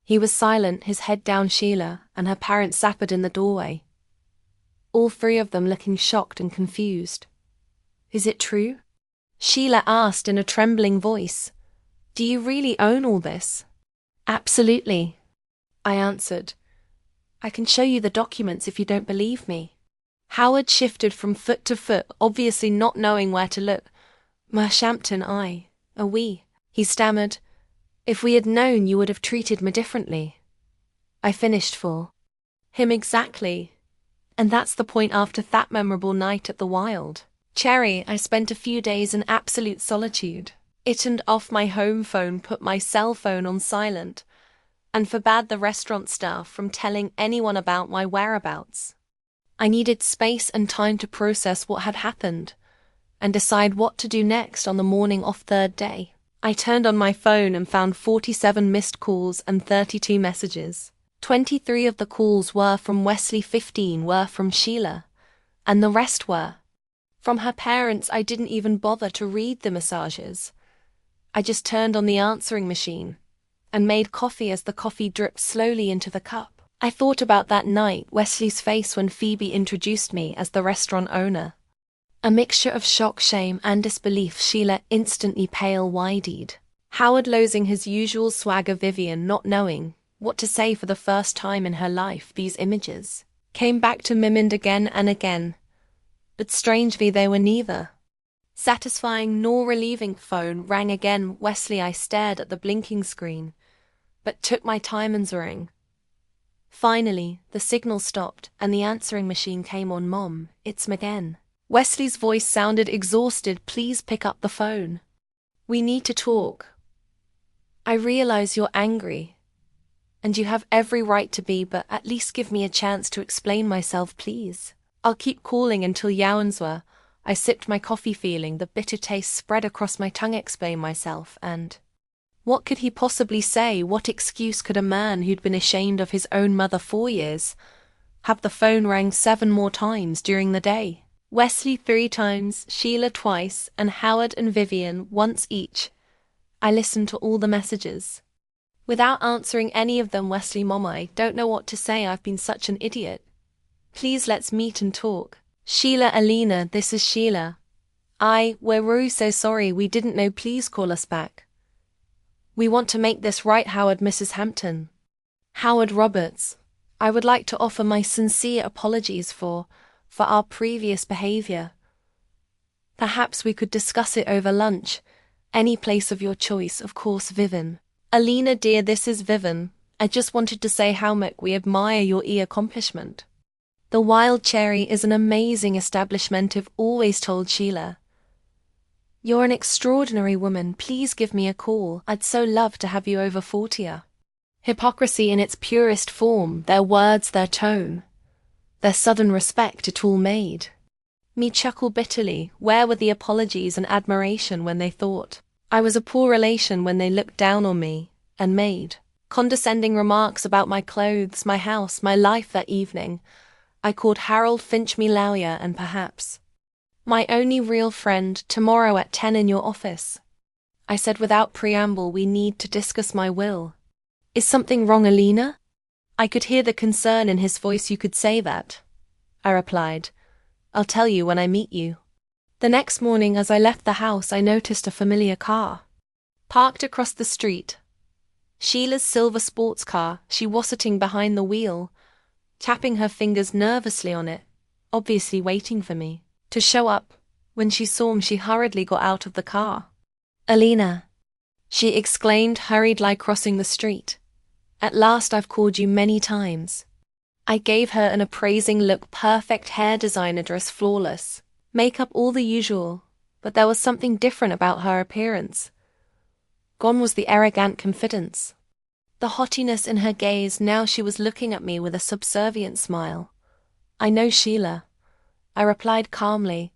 He was silent, his head down. Sheila and her parents sat in the doorway, all 3 of them looking shocked and confused. Is it true? Sheila asked in a trembling voice. Do you really own all this? Absolutely, I answered. I can show you the documents if you don't believe me. Howard shifted from foot to foot, obviously not knowing where to look. Shampton, we, he stammered. If we had known, you would have treated me differently. I finished for him. Exactly. And that's the point. After that memorable night at the Wild Cherry, I spent a few days in absolute solitude. I turned off my home phone, put my cell phone on silent, and forbade the restaurant staff from telling anyone about my whereabouts. I needed space and time to process what had happened and decide what to do next. On the morning of 3rd day, I turned on my phone and found 47 missed calls and 32 messages. 23 of the calls were from Wesley, 15 were from Sheila, and the rest were from her parents. I didn't even bother to read the messages. I just turned on the answering machine and made coffee as the coffee dripped slowly into the cup. I thought about that night, Wesley's face when Phoebe introduced me as the restaurant owner. A mixture of shock, shame, and disbelief. Sheila instantly pale, wide-eyed. Howard losing his usual swagger. Vivian not knowing what to say for the first time in her life. These images came back to Mimind again and again, but strangely they were neither Satisfying nor relieving phone rang again. Wesley, I stared at the blinking screen, but took my time and ring. Finally, the signal stopped and the answering machine came on. Mom, it's Megan. Wesley's voice sounded exhausted. Please pick up the phone. We need to talk. I realize you're angry, and you have every right to be, but at least give me a chance to explain myself, please. I'll keep calling until you answer. I sipped my coffee, feeling the bitter taste spread across my tongue. Explain myself, and what could he possibly say? What excuse could a man who'd been ashamed of his own mother 4 years have? The phone rang 7 more times during the day. Wesley 3 times, Sheila twice, and Howard and Vivian once each. I listened to all the messages without answering any of them. Wesley, Mom, I don't know what to say. I've been such an idiot. Please let's meet and talk. Sheila, Alina, this is Sheila. We're so sorry, we didn't know. Please call us back. We want to make this right. Howard, Mrs. Hampton. Howard Roberts. I would like to offer my sincere apologies for our previous behavior. Perhaps we could discuss it over lunch. Any place of your choice, of course. Vivian. Alina, dear, this is Vivian. I just wanted to say how much we admire your accomplishment. The Wild Cherry is an amazing establishment. I've always told Sheila. You're an extraordinary woman. Please give me a call. I'd so love to have you over 40. Hypocrisy in its purest form, their words, their tone, their sudden respect, it all made me chuckle bitterly. Where were the apologies and admiration when they thought I was a poor relation, when they looked down on me and made condescending remarks about my clothes, my house, my life? That evening, I called Harold Finch, me lawyer, and perhaps my only real friend, tomorrow at 10 in your office. I said without preamble, we need to discuss my will. Is something wrong, Alina? I could hear the concern in his voice. You could say that, I replied. I'll tell you when I meet you. The next morning as I left the house, I noticed a familiar car parked across the street. Sheila's silver sports car. She was sitting behind the wheel, tapping her fingers nervously on it, obviously waiting for me to show up. When she saw me, she hurriedly got out of the car. Alina, she exclaimed, hurriedly crossing the street. At last, I've called you many times. I gave her an appraising look. Perfect hair, designer dress, flawless makeup, all the usual, but there was something different about her appearance. Gone was the arrogant confidence, the haughtiness in her gaze. Now she was looking at me with a subservient smile. I know, Sheila, I replied calmly.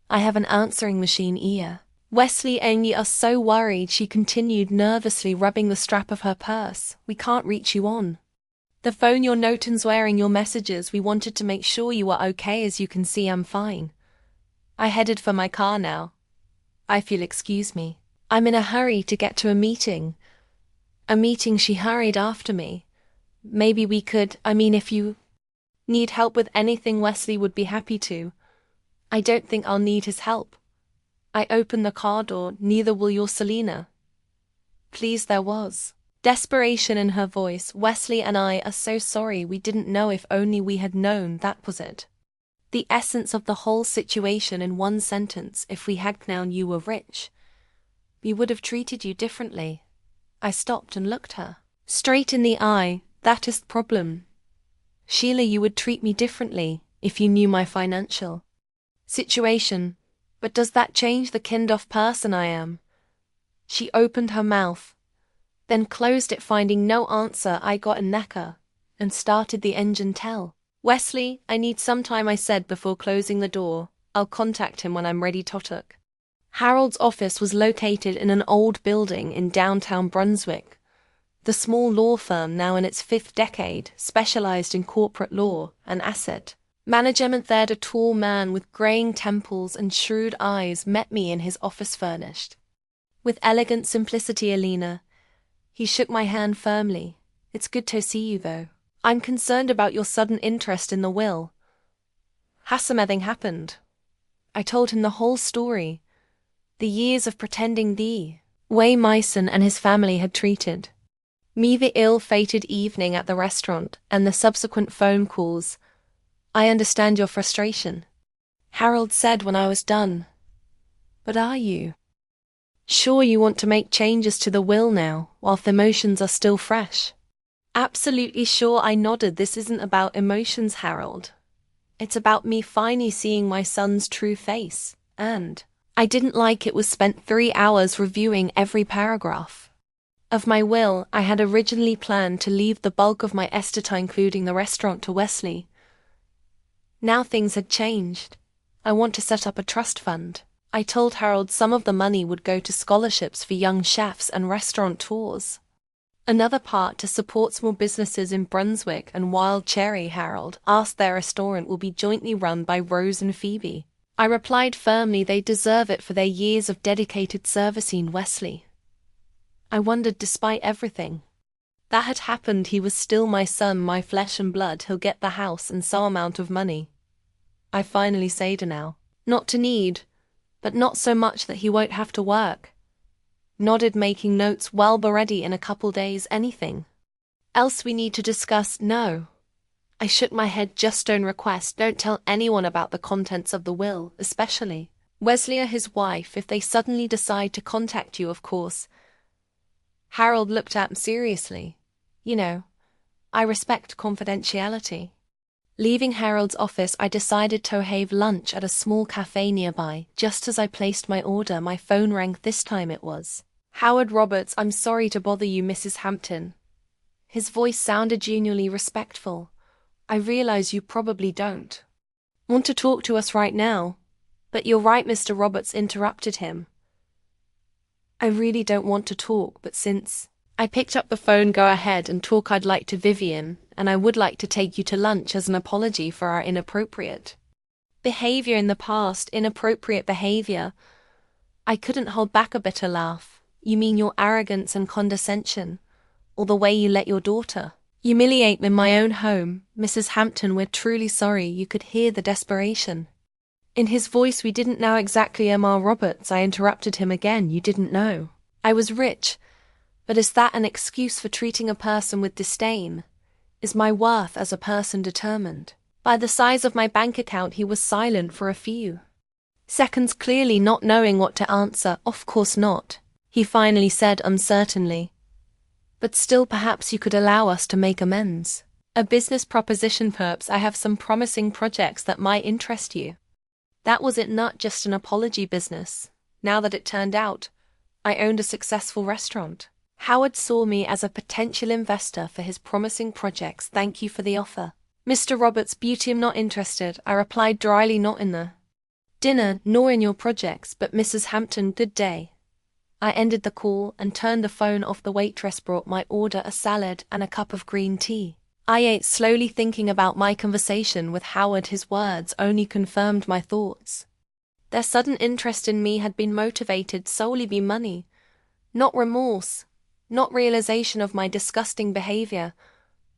I have an answering machine ear. Wesley, and you are so worried, she continued, nervously rubbing the strap of her purse. We can't reach you on the phone. Your noton's wearing your messages. We wanted to make sure you are okay. As you can see, I'm fine. I headed for my car now. I feel, excuse me. I'm in a hurry to get to a meeting. A meeting, she hurried after me. Maybe we could, if you need help with anything, Wesley would be happy to. I don't think I'll need his help. I opened the car door. Neither will your Selena. Please. There was desperation in her voice. Wesley and I are so sorry. We didn't know. If only we had known. That was it. The essence of the whole situation in one sentence. If we had known you were rich, we would have treated you differently. I stopped and looked her straight in the eye. That is the problem. Sheila, you would treat me differently if you knew my financial situation. But does that change the kind of person I am? She opened her mouth, then closed it. Finding no answer, I got a knacker and started the engine. Tell Wesley I need some time, I said before closing the door. I'll contact him when I'm ready. Totok. Harold's office was located in an old building in downtown Brunswick. The small law firm, now in its 5th decade, specialized in corporate law and asset management. There, a tall man with graying temples and shrewd eyes met me in his office, furnished with elegant simplicity. Alina, he shook my hand firmly. It's good to see you, though. I'm concerned about your sudden interest in the will. Has something happened? I told him the whole story. The years of pretending the way Myson and his family had treated me, the ill-fated evening at the restaurant, and the subsequent phone calls. I understand your frustration, Harold said when I was done. But are you sure you want to make changes to the will now, while the emotions are still fresh? Absolutely sure, I nodded. This isn't about emotions, Harold. It's about me finally seeing my son's true face, and I didn't like it was spent 3 hours reviewing every paragraph of my will. I had originally planned to leave the bulk of my estate, including the restaurant, to Wesley. Now things had changed. I want to set up a trust fund. I told Harold some of the money would go to scholarships for young chefs and restaurateurs. Another part to support small businesses in Brunswick and Wild Cherry. Harold asked their restaurant will be jointly run by Rose and Phoebe. I replied firmly they deserve it for their years of dedicated service in Wesley. I wondered, despite everything that had happened, he was still my son, my flesh and blood. He'll get the house and some amount of money. I finally said now. Not to need, but not so much that he won't have to work. Nodded, making notes. Well, be ready in a couple days. Anything else we need to discuss? No. I shook my head. Just don't request. Don't tell anyone about the contents of the will, especially Wesley or his wife, if they suddenly decide to contact you, of course. Harold looked at me seriously. You know, I respect confidentiality. Leaving Harold's office, I decided to have lunch at a small cafe nearby. Just as I placed my order, my phone rang. This time it was Howard Roberts. I'm sorry to bother you, Mrs. Hampton. His voice sounded genuinely respectful. I realize you probably don't want to talk to us right now, but you're right. Mr. Roberts interrupted him. I really don't want to talk, but since I picked up the phone, go ahead and talk. I'd like to Vivian, and I would like to take you to lunch as an apology for our inappropriate behavior in the past. Inappropriate behavior? I couldn't hold back a bitter laugh. You mean your arrogance and condescension, or the way you let your daughter humiliate me in my own home? Mrs. Hampton, we're truly sorry. You could hear the desperation in his voice. We didn't know exactly. Mr. Roberts, I interrupted him again. You didn't know I was rich. But is that an excuse for treating a person with disdain? Is my worth as a person determined by the size of my bank account? He was silent for a few seconds, clearly not knowing what to answer. Of course not, he finally said uncertainly. But still, perhaps you could allow us to make amends. A business proposition, perhaps. I have some promising projects that might interest you. That was it, not just an apology business. Now that it turned out I owned a successful restaurant. Howard saw me as a potential investor for his promising projects. Thank you for the offer, Mr. Roberts. Beauty, I'm not interested, I replied dryly. Not in the dinner, nor in your projects. But Mrs. Hampton, good day. I ended the call and turned the phone off. The waitress brought my order, a salad and a cup of green tea. I ate slowly, thinking about my conversation with Howard. His words only confirmed my thoughts. Their sudden interest in me had been motivated solely by money, not remorse, not realization of my disgusting behavior,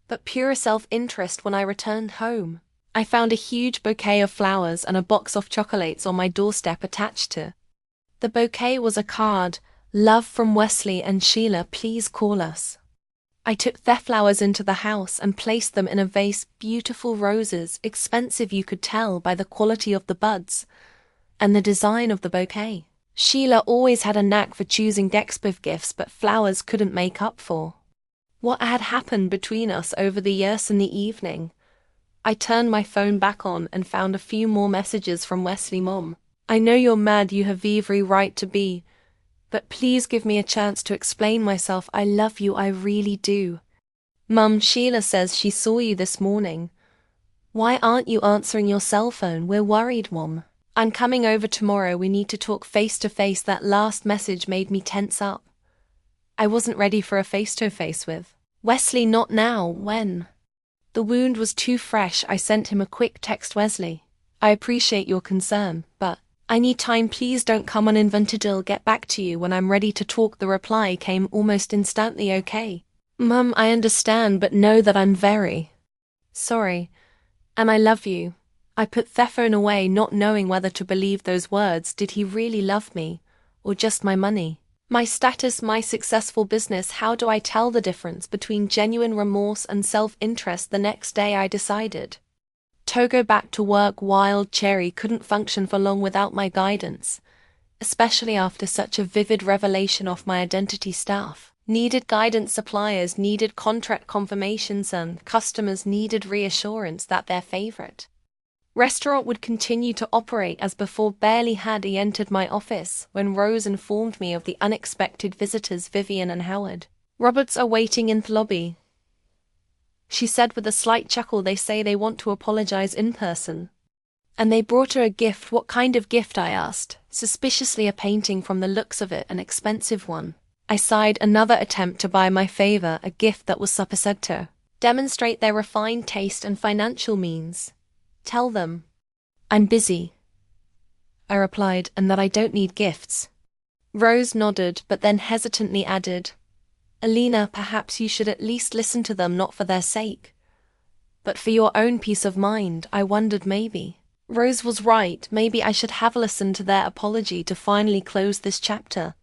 but pure self-interest. When I returned home, I found a huge bouquet of flowers and a box of chocolates on my doorstep. Attached to the bouquet was a card: love from Wesley and Sheila, please call us. I took the flowers into the house and placed them in a vase. Beautiful roses, expensive you could tell by the quality of the buds and the design of the bouquet. Sheila always had a knack for choosing decorative gifts, but flowers couldn't make up for what had happened between us over the years. In the evening, I turned my phone back on and found a few more messages from Wesley. Mom, I know you're mad, you have every right to be, but please give me a chance to explain myself. I love you, I really do. Mum, Sheila says she saw you this morning. Why aren't you answering your cell phone? We're worried, Mom. I'm coming over tomorrow. We need to talk face to face. That last message made me tense up. I wasn't ready for a face to face with Wesley. Not now. When the wound was too fresh, I sent him a quick text. Wesley, I appreciate your concern, but I need time. Please don't come uninvited. I'll get back to you when I'm ready to talk. The reply came almost instantly. Okay, Mum, I understand, but know that I'm very sorry, and I love you. I put the phone away, not knowing whether to believe those words. Did he really love me, or just my money, my status, my successful business? How do I tell the difference between genuine remorse and self-interest? The next day I decided to go back to work. Wild Cherry couldn't function for long without my guidance. especially after such a vivid revelation of my identity staff. Needed guidance, suppliers needed contract confirmations, and customers needed reassurance that their favorite restaurant would continue to operate as before. Barely had he entered my office when Rose informed me of the unexpected visitors, Vivian and Howard Roberts are waiting in the lobby. She said with a slight chuckle, they say they want to apologize in person. And they brought her a gift. What kind of gift? I asked, suspiciously. A painting, from the looks of it, an expensive one. I sighed. Another attempt to buy my favor, a gift that was supposed to demonstrate their refined taste and financial means. Tell them I'm busy, I replied, and that I don't need gifts. Rose nodded, but then hesitantly added, Alina, perhaps you should at least listen to them, not for their sake, but for your own peace of mind. I wondered, maybe Rose was right. Maybe I should have listened to their apology to finally close this chapter.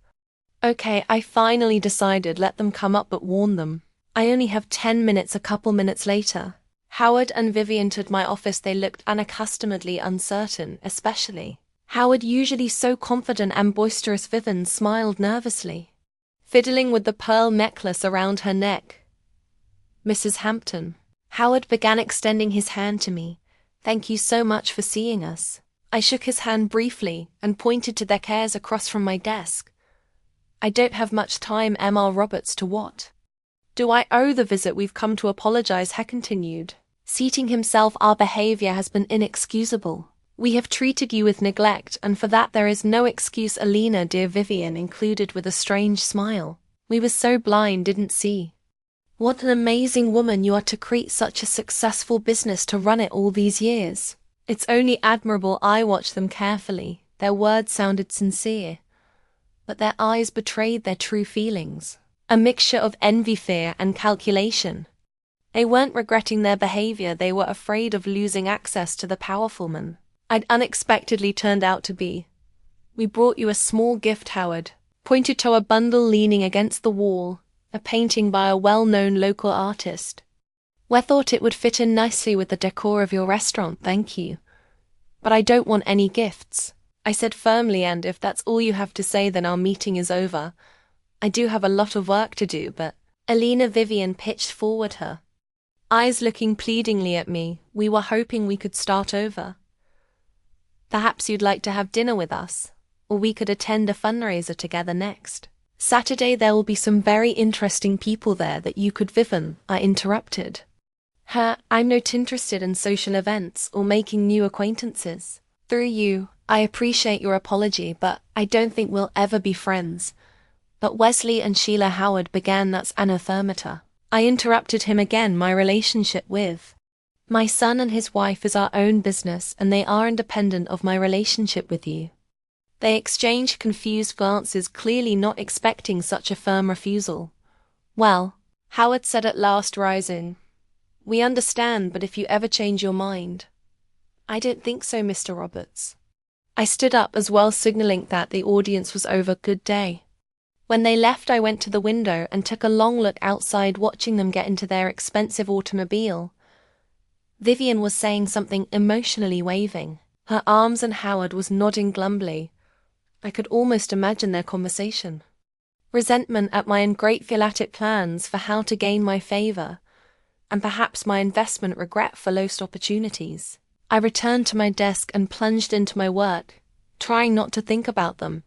Okay, I finally decided, let them come up, but warn them. I only have 10 minutes. A couple minutes later, Howard and Vivian entered my office. They looked unaccustomedly uncertain, especially Howard, usually so confident and boisterous. Vivian smiled nervously, fiddling with the pearl necklace around her neck. Mrs. Hampton, Howard began, extending his hand to me. Thank you so much for seeing us. I shook his hand briefly and pointed to their chairs across from my desk. I don't have much time. Emma Roberts, to what do I owe the visit? We've come to apologize, he continued, seating himself. Our behavior has been inexcusable. We have treated you with neglect, and for that there is no excuse. Alina, dear, Vivian included with a strange smile. We were so blind, didn't see. What an amazing woman you are to create such a successful business, to run it all these years. It's only admirable. I watched them carefully. Their words sounded sincere, but their eyes betrayed their true feelings. A mixture of envy, fear, and calculation. They weren't regretting their behavior. They were afraid of losing access to the powerful man I'd unexpectedly turned out to be. We brought you a small gift, Howard pointed to a bundle leaning against the wall, a painting by a well-known local artist. We thought it would fit in nicely with the decor of your restaurant. Thank you, but I don't want any gifts, I said firmly, and if that's all you have to say, then our meeting is over. I do have a lot of work to do, but Alina, Vivian pitched forward, her eyes looking pleadingly at me. We were hoping we could start over. Perhaps you'd like to have dinner with us, or we could attend a fundraiser together next Saturday. There will be some very interesting people there that you could. Vivian, I interrupted her, I'm not interested in social events or making new acquaintances. Through you, I appreciate your apology, but I don't think we'll ever be friends. But Wesley and Sheila, Howard began. That's anathemata, I interrupted him again. My relationship with my son and his wife is our own business, and they are independent of my relationship with you. They exchanged confused glances, clearly not expecting such a firm refusal. Well, Howard said at last, rising, we understand, but if you ever change your mind. I don't think so, Mr. Roberts. I stood up as well, signaling that the audience was over. Good day. When they left, I went to the window and took a long look outside, watching them get into their expensive automobile. Vivian was saying something, emotionally waving her arms, and Howard was nodding glumly. I could almost imagine their conversation. Resentment at my ungrateful plans for how to gain my favor, and perhaps my investment, regret for lost opportunities. I returned to my desk and plunged into my work, trying not to think about them.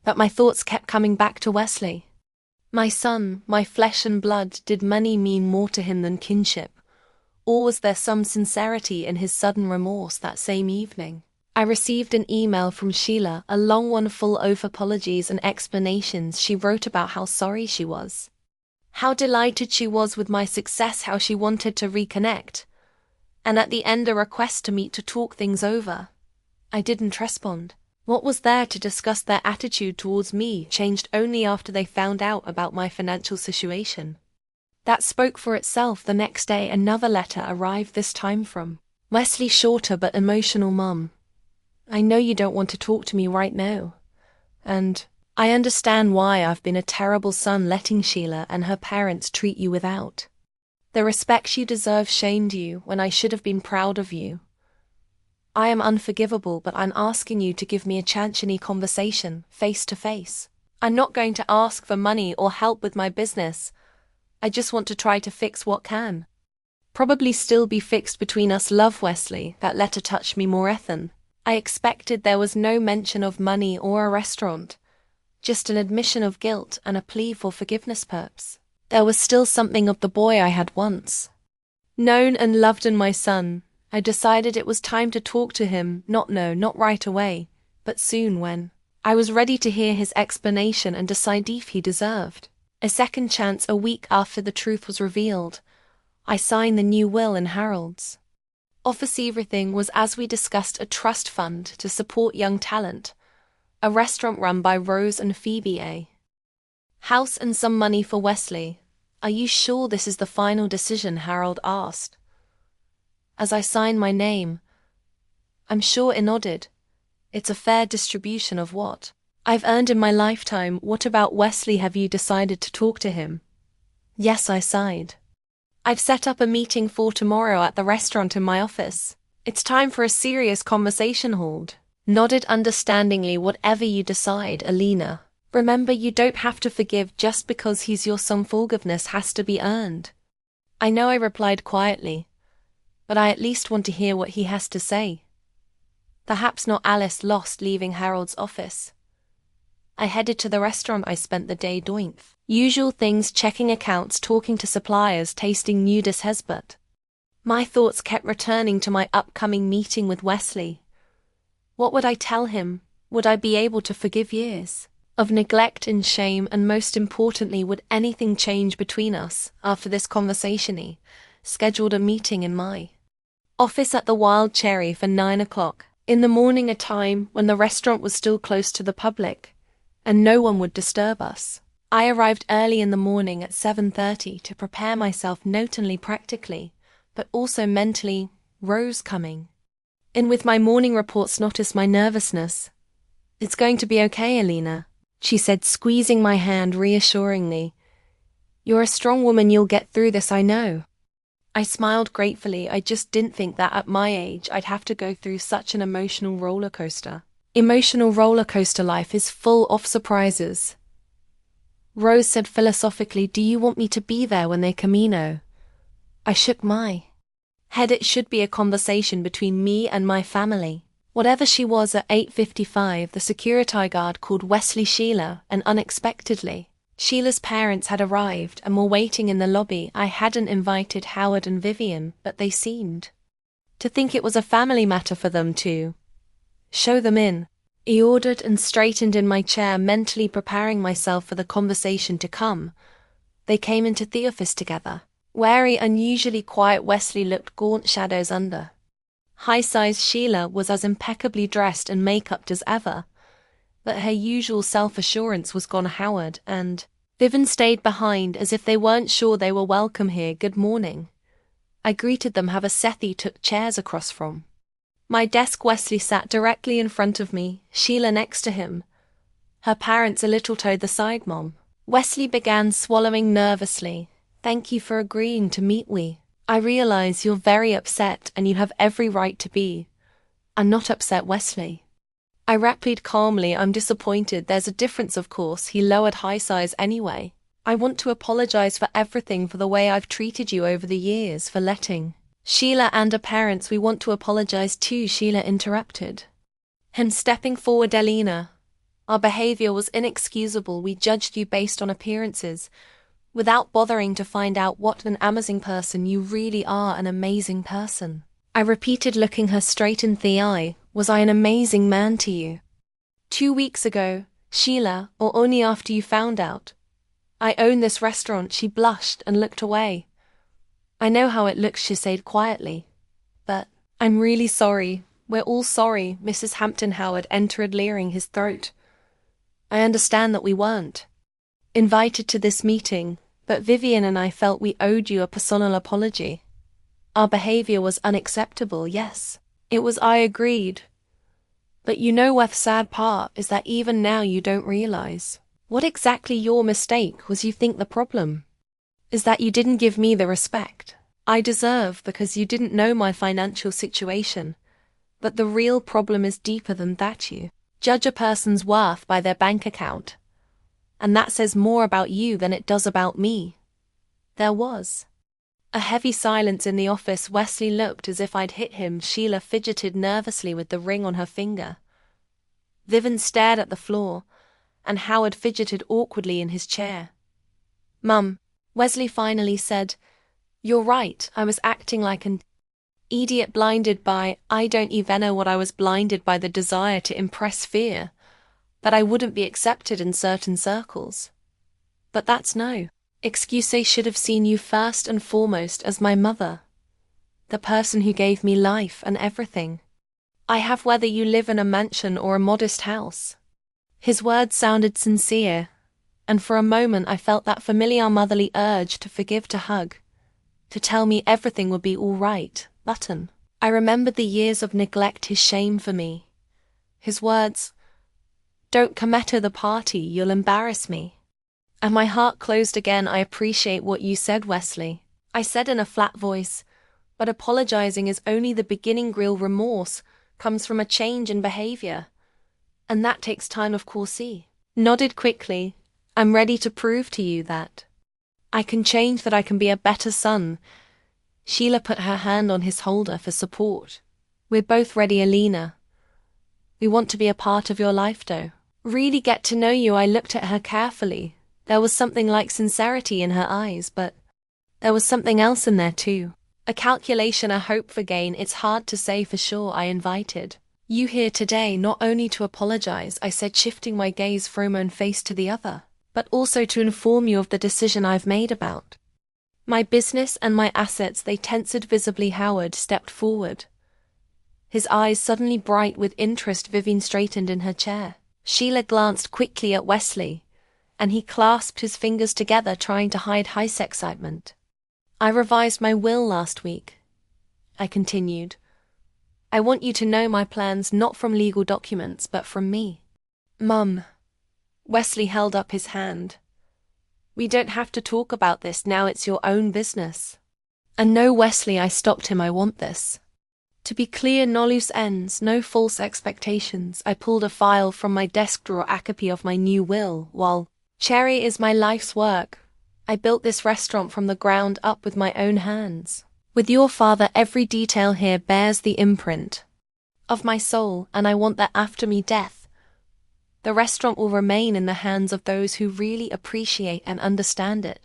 But my thoughts kept coming back to Wesley. My son, my flesh and blood. Did money mean more to him than kinship? Or was there some sincerity in his sudden remorse? That same evening, I received an email from Sheila, a long one full of apologies and explanations. She wrote about how sorry she was, how delighted she was with my success, how she wanted to reconnect, and at the end a request to meet to talk things over. I didn't respond. What was there to discuss? Their attitude towards me changed only after they found out about my financial situation. That spoke for itself. The next day, another letter arrived, this time from Wesley's shorter but emotional mum. I know you don't want to talk to me right now, and I understand why. I've been a terrible son, letting Sheila and her parents treat you without the respect you deserve, shamed you when I should have been proud of you. I am unforgivable, but I'm asking you to give me a enchanting conversation, face to face. I'm not going to ask for money or help with my business. I just want to try to fix what can probably still be fixed between us. Love, Wesley, that letter touched me more than I expected. There was no mention of money or a restaurant, just an admission of guilt and a plea for forgiveness. Perhaps there was still something of the boy I had once known and loved in my son. I decided it was time to talk to him, not right away, but soon, when I was ready to hear his explanation and decide if he deserved a second chance. A week after the truth was revealed, I signed the new will in Harold's office. Everything was as we discussed: a trust fund to support young talent, a restaurant run by Rose and Phoebe, a house, and some money for Wesley. Are you sure this is the final decision? Harold asked as I signed my name. I'm sure, I nodded. It's a fair distribution of what I've earned in my lifetime. What about Wesley? Have you decided to talk to him? Yes, I sighed. I've set up a meeting for tomorrow at the restaurant in my office. It's time for a serious conversation. Harold nodded understandingly. Whatever you decide, Alina. Remember, you don't have to forgive just because he's your son. Forgiveness has to be earned. I know, I replied quietly, but I at least want to hear what he has to say. Perhaps not. Alice lost leaving Harold's office. I headed to the restaurant. I spent the day doing usual things: checking accounts, talking to suppliers, tasting new dishes, but my thoughts kept returning to my upcoming meeting with Wesley. What would I tell him? Would I be able to forgive years of neglect and shame? And most importantly, would anything change between us after this conversation? He scheduled a meeting in my office at the Wild Cherry for 9 o'clock in the morning, a time when the restaurant was still closed to the public and no one would disturb us. I arrived early in the morning at 7:30 to prepare myself, not only practically, but also mentally. Rose coming in with my morning reports noticed my nervousness. It's going to be okay, Alina, she said, squeezing my hand reassuringly. You're a strong woman, you'll get through this, I know. I smiled gratefully. I just didn't think that at my age I'd have to go through such an emotional roller coaster. Life is full of surprises. Rose said philosophically, do you want me to be there when they come? I shook my head. It should be a conversation between me and my family. Whatever she was. At 8:55, the security guard called Wesley Sheila, and unexpectedly, Sheila's parents had arrived and were waiting in the lobby. I hadn't invited Howard and Vivian, but they seemed to think it was a family matter for them to show them in. I ordered and straightened in my chair, mentally preparing myself for the conversation to come. They came into the office together. Wary, unusually quiet Wesley looked gaunt shadows under. High-sized Sheila was as impeccably dressed and make-upped as ever, but her usual self-assurance was gone. Howard and Vivian stayed behind as if they weren't sure they were welcome here. Good morning. I greeted them. Have a Sethi took chairs across from my desk. Wesley sat directly in front of me, Sheila next to him, her parents a little to the side. Mom. Wesley began, swallowing nervously. Thank you for agreeing to meet we. I realize you're very upset and you have every right to be. I'm not upset, Wesley. I replied calmly. I'm disappointed. There's a difference, of course. He lowered high size anyway. I want to apologize for everything, for the way I've treated you over the years, for letting Sheila and her parents. We want to apologize too, Sheila interrupted him, stepping forward. Alina, our behavior was inexcusable. We judged you based on appearances, without bothering to find out what an amazing person you really are. An amazing person, I repeated, looking her straight in the eye. Was I an amazing man to you? 2 weeks ago, Sheila, or only after you found out I own this restaurant? She blushed and looked away. I know how it looks, she said quietly. But I'm really sorry. We're all sorry. Mrs. Hampton. Howard entered, leering his throat. I understand that we weren't invited to this meeting, but Vivian and I felt we owed you a personal apology. Our behavior was unacceptable, yes. It was, I agreed. But you know what the sad part is, that even now you don't realize what exactly your mistake was. You think the problem is that you didn't give me the respect I deserve because you didn't know my financial situation. But the real problem is deeper than that. You judge a person's worth by their bank account. And that says more about you than it does about me. There was a heavy silence in the office. Wesley looked as if I'd hit him. Sheila fidgeted nervously with the ring on her finger. Vivian stared at the floor, and Howard fidgeted awkwardly in his chair. "Mum," Wesley finally said, "you're right, I was acting like an idiot blinded by, I don't even know what I was, blinded by the desire to impress, fear that I wouldn't be accepted in certain circles. But that's no excuse. I should have seen you first and foremost as my mother, the person who gave me life and everything I have, whether you live in a mansion or a modest house." His words sounded sincere, and for a moment I felt that familiar motherly urge to forgive, to hug, to tell me everything would be all right. Button. I remembered the years of neglect, his shame for me. His words, "Don't come to the party, you'll embarrass me." And my heart closed again. "I appreciate what you said, Wesley," I said in a flat voice, "but apologizing is only the beginning. Real remorse comes from a change in behavior. And that takes time, of course." He nodded quickly. "I'm ready to prove to you that I can change, that I can be a better son." Sheila put her hand on his shoulder for support. "We're both ready, Alina. We want to be a part of your life, though. Really get to know you." I looked at her carefully. There was something like sincerity in her eyes, but there was something else in there too. A calculation, a hope for gain. "It's hard to say for sure. I invited you here today not only to apologize," I said, shifting my gaze from one face to the other, "but also to inform you of the decision I've made about my business and my assets." They tensed visibly. Howard stepped forward, his eyes suddenly bright with interest. Vivian straightened in her chair. Sheila glanced quickly at Wesley, and he clasped his fingers together, trying to hide his excitement. "I revised my will last week," I continued. "I want you to know my plans, not from legal documents, but from me." "Mum," Wesley held up his hand, "we don't have to talk about this now. It's your own business." "And no, Wesley," I stopped him, "I want this to be clear. No loose ends, no false expectations." I pulled a file from my desk drawer, a copy of my new will. "While Cherry is my life's work, I built this restaurant from the ground up with my own hands. With your father, every detail here bears the imprint of my soul, and I want that after me death, the restaurant will remain in the hands of those who really appreciate and understand it."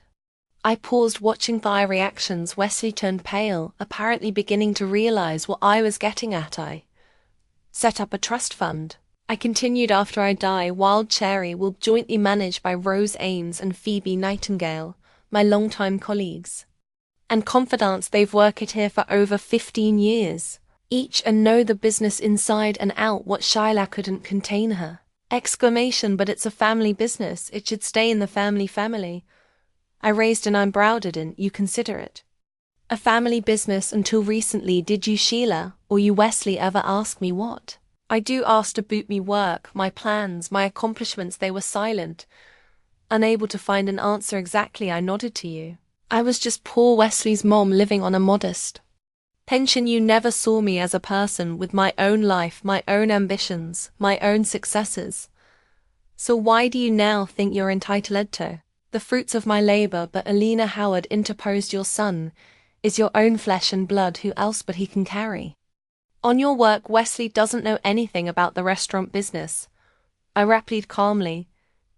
I paused, watching their reactions. Wesley turned pale, apparently beginning to realize what I was getting at. "I set up a trust fund," I continued, "after I die. Wild Cherry will jointly managed by Rose Ames and Phoebe Nightingale, my longtime colleagues and confidants. They've worked here for over 15 years, each, and know the business inside and out." What? Sheila couldn't contain her exclamation. "But it's a family business. It should stay in the family. I raised an eyebrow. "Didn't you consider it a family business until recently, did you, Sheila? Or you, Wesley, ever ask me what I do?" "Asked about me work, my plans, my accomplishments." They were silent, unable to find an answer. "Exactly. I nodded to you. I was just poor Wesley's mom, living on a modest pension. You never saw me as a person with my own life, my own ambitions, my own successes. So why do you now think you're entitled to the fruits of my labor?" "But Alina," Howard interposed, "your son is your own flesh and blood. Who else but he can carry on your work?" "Wesley doesn't know anything about the restaurant business," I replied calmly.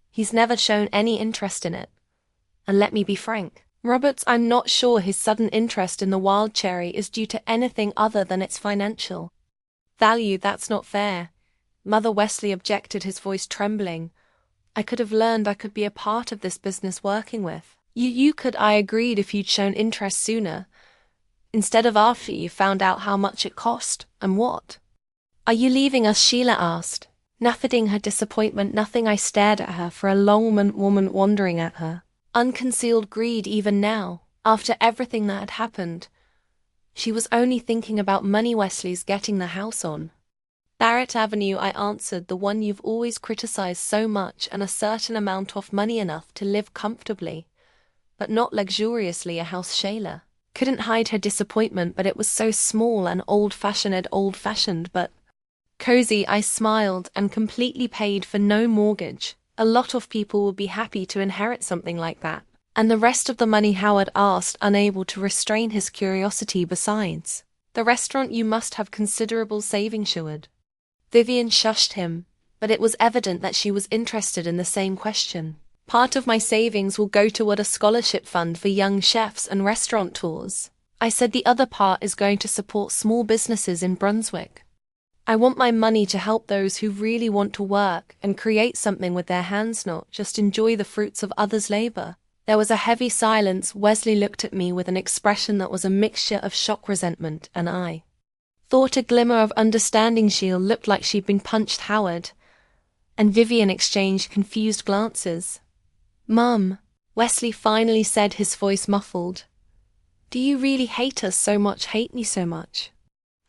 "He's never shown any interest in it. And let me be frank, Roberts, I'm not sure his sudden interest in the Wild Cherry is due to anything other than its financial value." "That's not fair, Mother," Wesley objected, his voice trembling. "I could have learned I could be a part of this business working with you could." I agreed, "if you'd shown interest sooner, instead of after you found out how much it cost." "And what are you leaving us?" Sheila asked, nothing her disappointment. "Nothing." I stared at her for a long moment, wondering at her unconcealed greed. Even now, after everything that had happened, she was only thinking about money. "Wesley's getting the house on Barrett Avenue," I answered, "the one you've always criticized so much, and a certain amount of money, enough to live comfortably, but not luxuriously. A house." Sheila Couldn't hide her disappointment, but it was so small and old-fashioned, but cozy. I smiled and completely paid for no mortgage. A lot of people would be happy to inherit something like that. And the rest of the money, Howard asked, unable to restrain his curiosity. Besides the restaurant, you must have considerable savings, Sherwood. Vivian shushed him, but it was evident that she was interested in the same question. Part of my savings will go toward a scholarship fund for young chefs and restaurateurs. I said the other part is going to support small businesses in Brunswick. I want my money to help those who really want to work and create something with their hands, not just enjoy the fruits of others' labor. There was a heavy silence. Wesley looked at me with an expression that was a mixture of shock, resentment, and I thought a glimmer of understanding. She looked like she'd been punched. Howard and Vivian exchanged confused glances. Mum, Wesley finally said, his voice muffled. Do you really hate us so much? Hate me so much?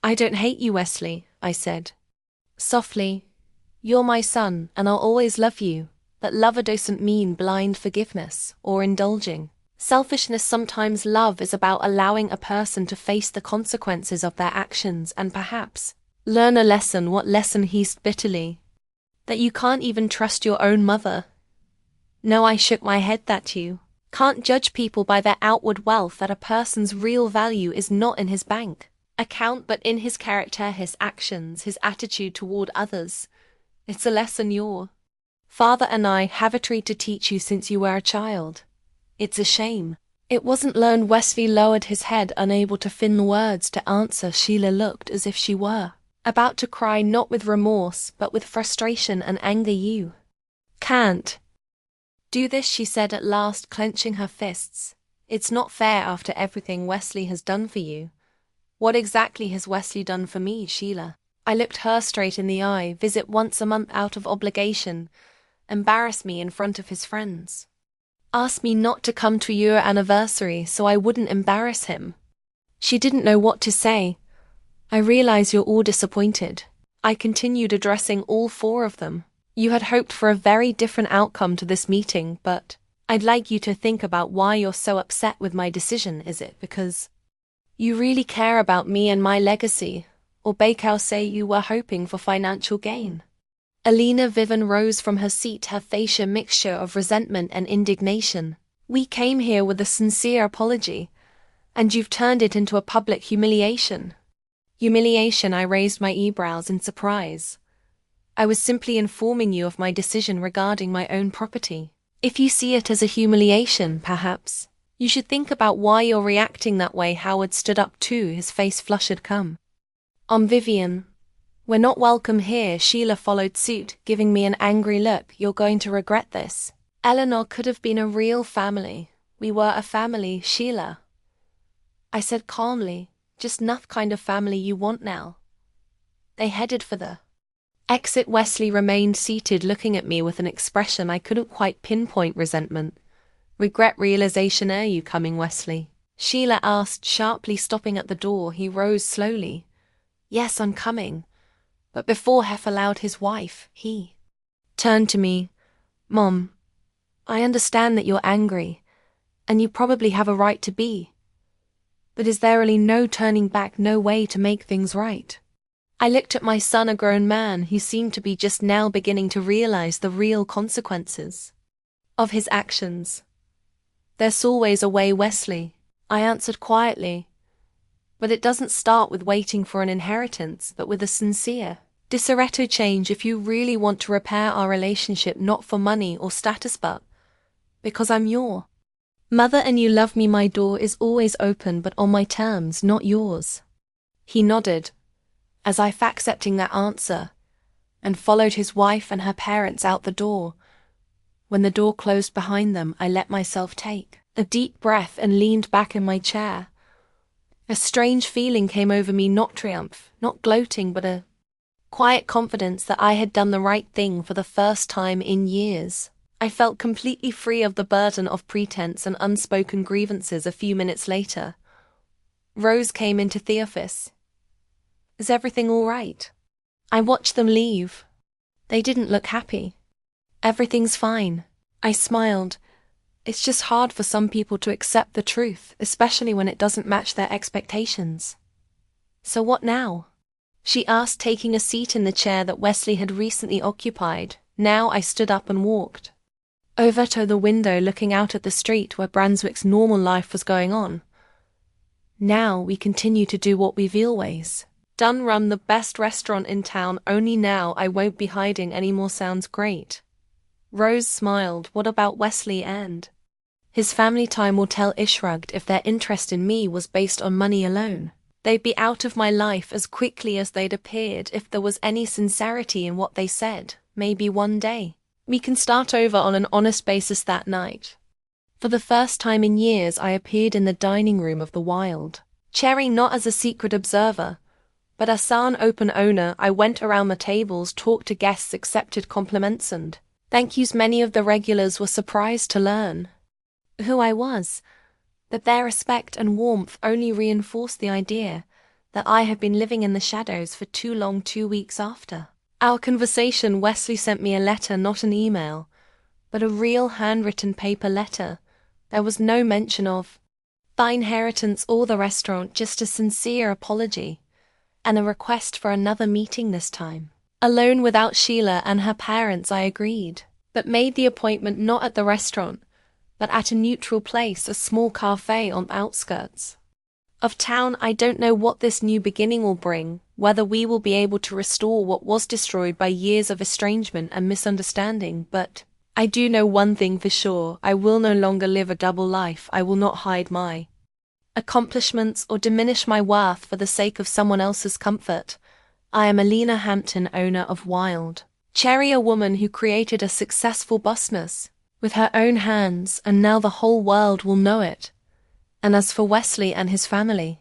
I don't hate you, Wesley, I said softly. You're my son, and I'll always love you. But love doesn't mean blind forgiveness or indulging selfishness. Sometimes love is about allowing a person to face the consequences of their actions and perhaps learn a lesson. What lesson? He said bitterly. That you can't even trust your own mother. No, I shook my head. That you can't judge people by their outward wealth, that a person's real value is not in his bank account but in his character, his actions, his attitude toward others. It's a lesson your father and I have tried to teach you since you were a child. It's a shame it wasn't learned. Wesley lowered his head, unable to find the words to answer. Sheila looked as if she were about to cry, not with remorse, but with frustration and anger. You can't do this, she said at last, clenching her fists. It's not fair after everything Wesley has done for you. What exactly has Wesley done for me, Sheila? I looked her straight in the eye. Visit once a month out of obligation. Embarrass me in front of his friends. Ask me not to come to your anniversary so I wouldn't embarrass him. She didn't know what to say. I realize you're all disappointed. I continued, addressing all four of them. You had hoped for a very different outcome to this meeting, but I'd like you to think about why you're so upset with my decision. Is it because you really care about me and my legacy, or Baker say you were hoping for financial gain? Alina Vivian rose from her seat, her face a mixture of resentment and indignation. We came here with a sincere apology, and you've turned it into a public humiliation. Humiliation? I raised my eyebrows in surprise. I was simply informing you of my decision regarding my own property. If you see it as a humiliation, perhaps you should think about why you're reacting that way. Howard stood up too, his face flushed. Come on, Vivian. We're not welcome here. Sheila followed suit, giving me an angry look. You're going to regret this. Eleanor could have been a real family. We were a family, Sheila, I said calmly. Just not kind of family you want now. They headed for the exit. Wesley remained seated, looking at me with an expression I couldn't quite pinpoint. Resentment, regret, realization. Are you coming, Wesley? Sheila asked sharply, stopping at the door. He rose slowly. Yes, I'm coming. But before Hef allowed his wife, he turned to me. Mom, I understand that you're angry, and you probably have a right to be. But is there really no turning back, no way to make things right? I looked at my son, a grown man who seemed to be just now beginning to realize the real consequences of his actions. There's always a way, Wesley, I answered quietly. But it doesn't start with waiting for an inheritance, but with a sincere, disaretto change. If you really want to repair our relationship, not for money or status, but because I'm your mother and you love me, my door is always open, but on my terms, not yours. He nodded, as if accepting that answer, and followed his wife and her parents out the door. When the door closed behind them, I let myself take a deep breath and leaned back in my chair. A strange feeling came over me, not triumph, not gloating, but a quiet confidence that I had done the right thing for the first time in years. I felt completely free of the burden of pretense and unspoken grievances. A few minutes later, Rose came into the office. Is everything all right? I watched them leave. They didn't look happy. Everything's fine, I smiled. It's just hard for some people to accept the truth, especially when it doesn't match their expectations. So what now? She asked, taking a seat in the chair that Wesley had recently occupied. Now I stood up and walked over to the window, looking out at the street where Brunswick's normal life was going on. Now we continue to do what we've always done, run the best restaurant in town, only now I won't be hiding anymore. Sounds great. Rose smiled. What about Wesley and his family? Time will tell. I shrugged. If their interest in me was based on money alone, they'd be out of my life as quickly as they'd appeared. If there was any sincerity in what they said, maybe one day we can start over on an honest basis. That night, for the first time in years, I appeared in the dining room of the Wild Cherry, not as a secret observer, but as an open owner. I went around the tables, talked to guests, accepted compliments and thank yous. Many of the regulars were surprised to learn who I was, but their respect and warmth only reinforced the idea that I had been living in the shadows for too long. 2 weeks after our conversation, Wesley sent me a letter, not an email, but a real handwritten paper letter. There was no mention of the inheritance or the restaurant, just a sincere apology and a request for another meeting, this time alone without Sheila and her parents. I agreed, but made the appointment not at the restaurant, but at a neutral place, a small cafe on the outskirts of town. I don't know what this new beginning will bring, whether we will be able to restore what was destroyed by years of estrangement and misunderstanding, but I do know one thing for sure. I will no longer live a double life. I will not hide my accomplishments or diminish my worth for the sake of someone else's comfort. I am Alina Hampton, owner of Wild Cherry, a woman who created a successful business with her own hands, and now the whole world will know it. And as for Wesley and his family,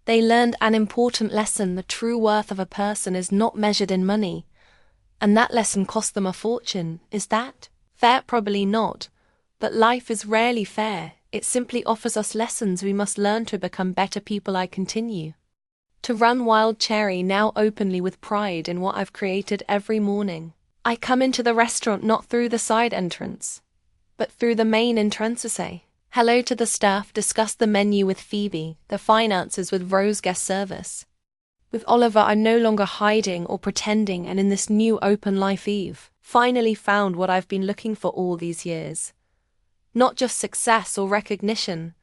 they learned an important lesson. The true worth of a person is not measured in money, and that lesson cost them a fortune. Is that fair? Probably not, but life is rarely fair. It simply offers us lessons we must learn to become better people. I continue to run Wild Cherry, now openly, with pride in what I've created. Every morning I come into the restaurant not through the side entrance, but through the main entrance. Say hello to the staff, discuss the menu with Phoebe, the finances with Rose, guest service with Oliver. I'm no longer hiding or pretending, and in this new open life, Eve finally found what I've been looking for all these years. Not just success or recognition,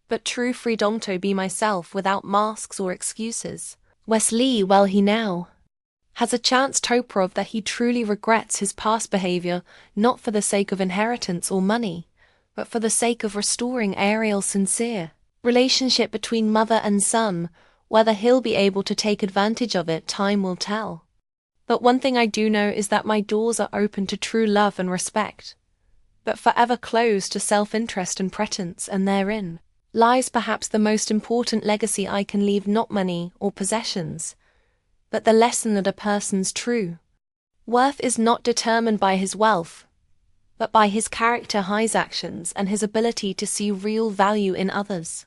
but true freedom to be myself without masks or excuses. Wesley, well, he now has a chance to prove that he truly regrets his past behavior, not for the sake of inheritance or money, but for the sake of restoring Ariel's sincere relationship between mother and son. Whether he'll be able to take advantage of it, time will tell. But one thing I do know is that my doors are open to true love and respect, but forever closed to self-interest and pretense, and therein lies perhaps the most important legacy I can leave. Not money or possessions, but the lesson that a person's true worth is not determined by his wealth, but by his character, his actions, and his ability to see real value in others.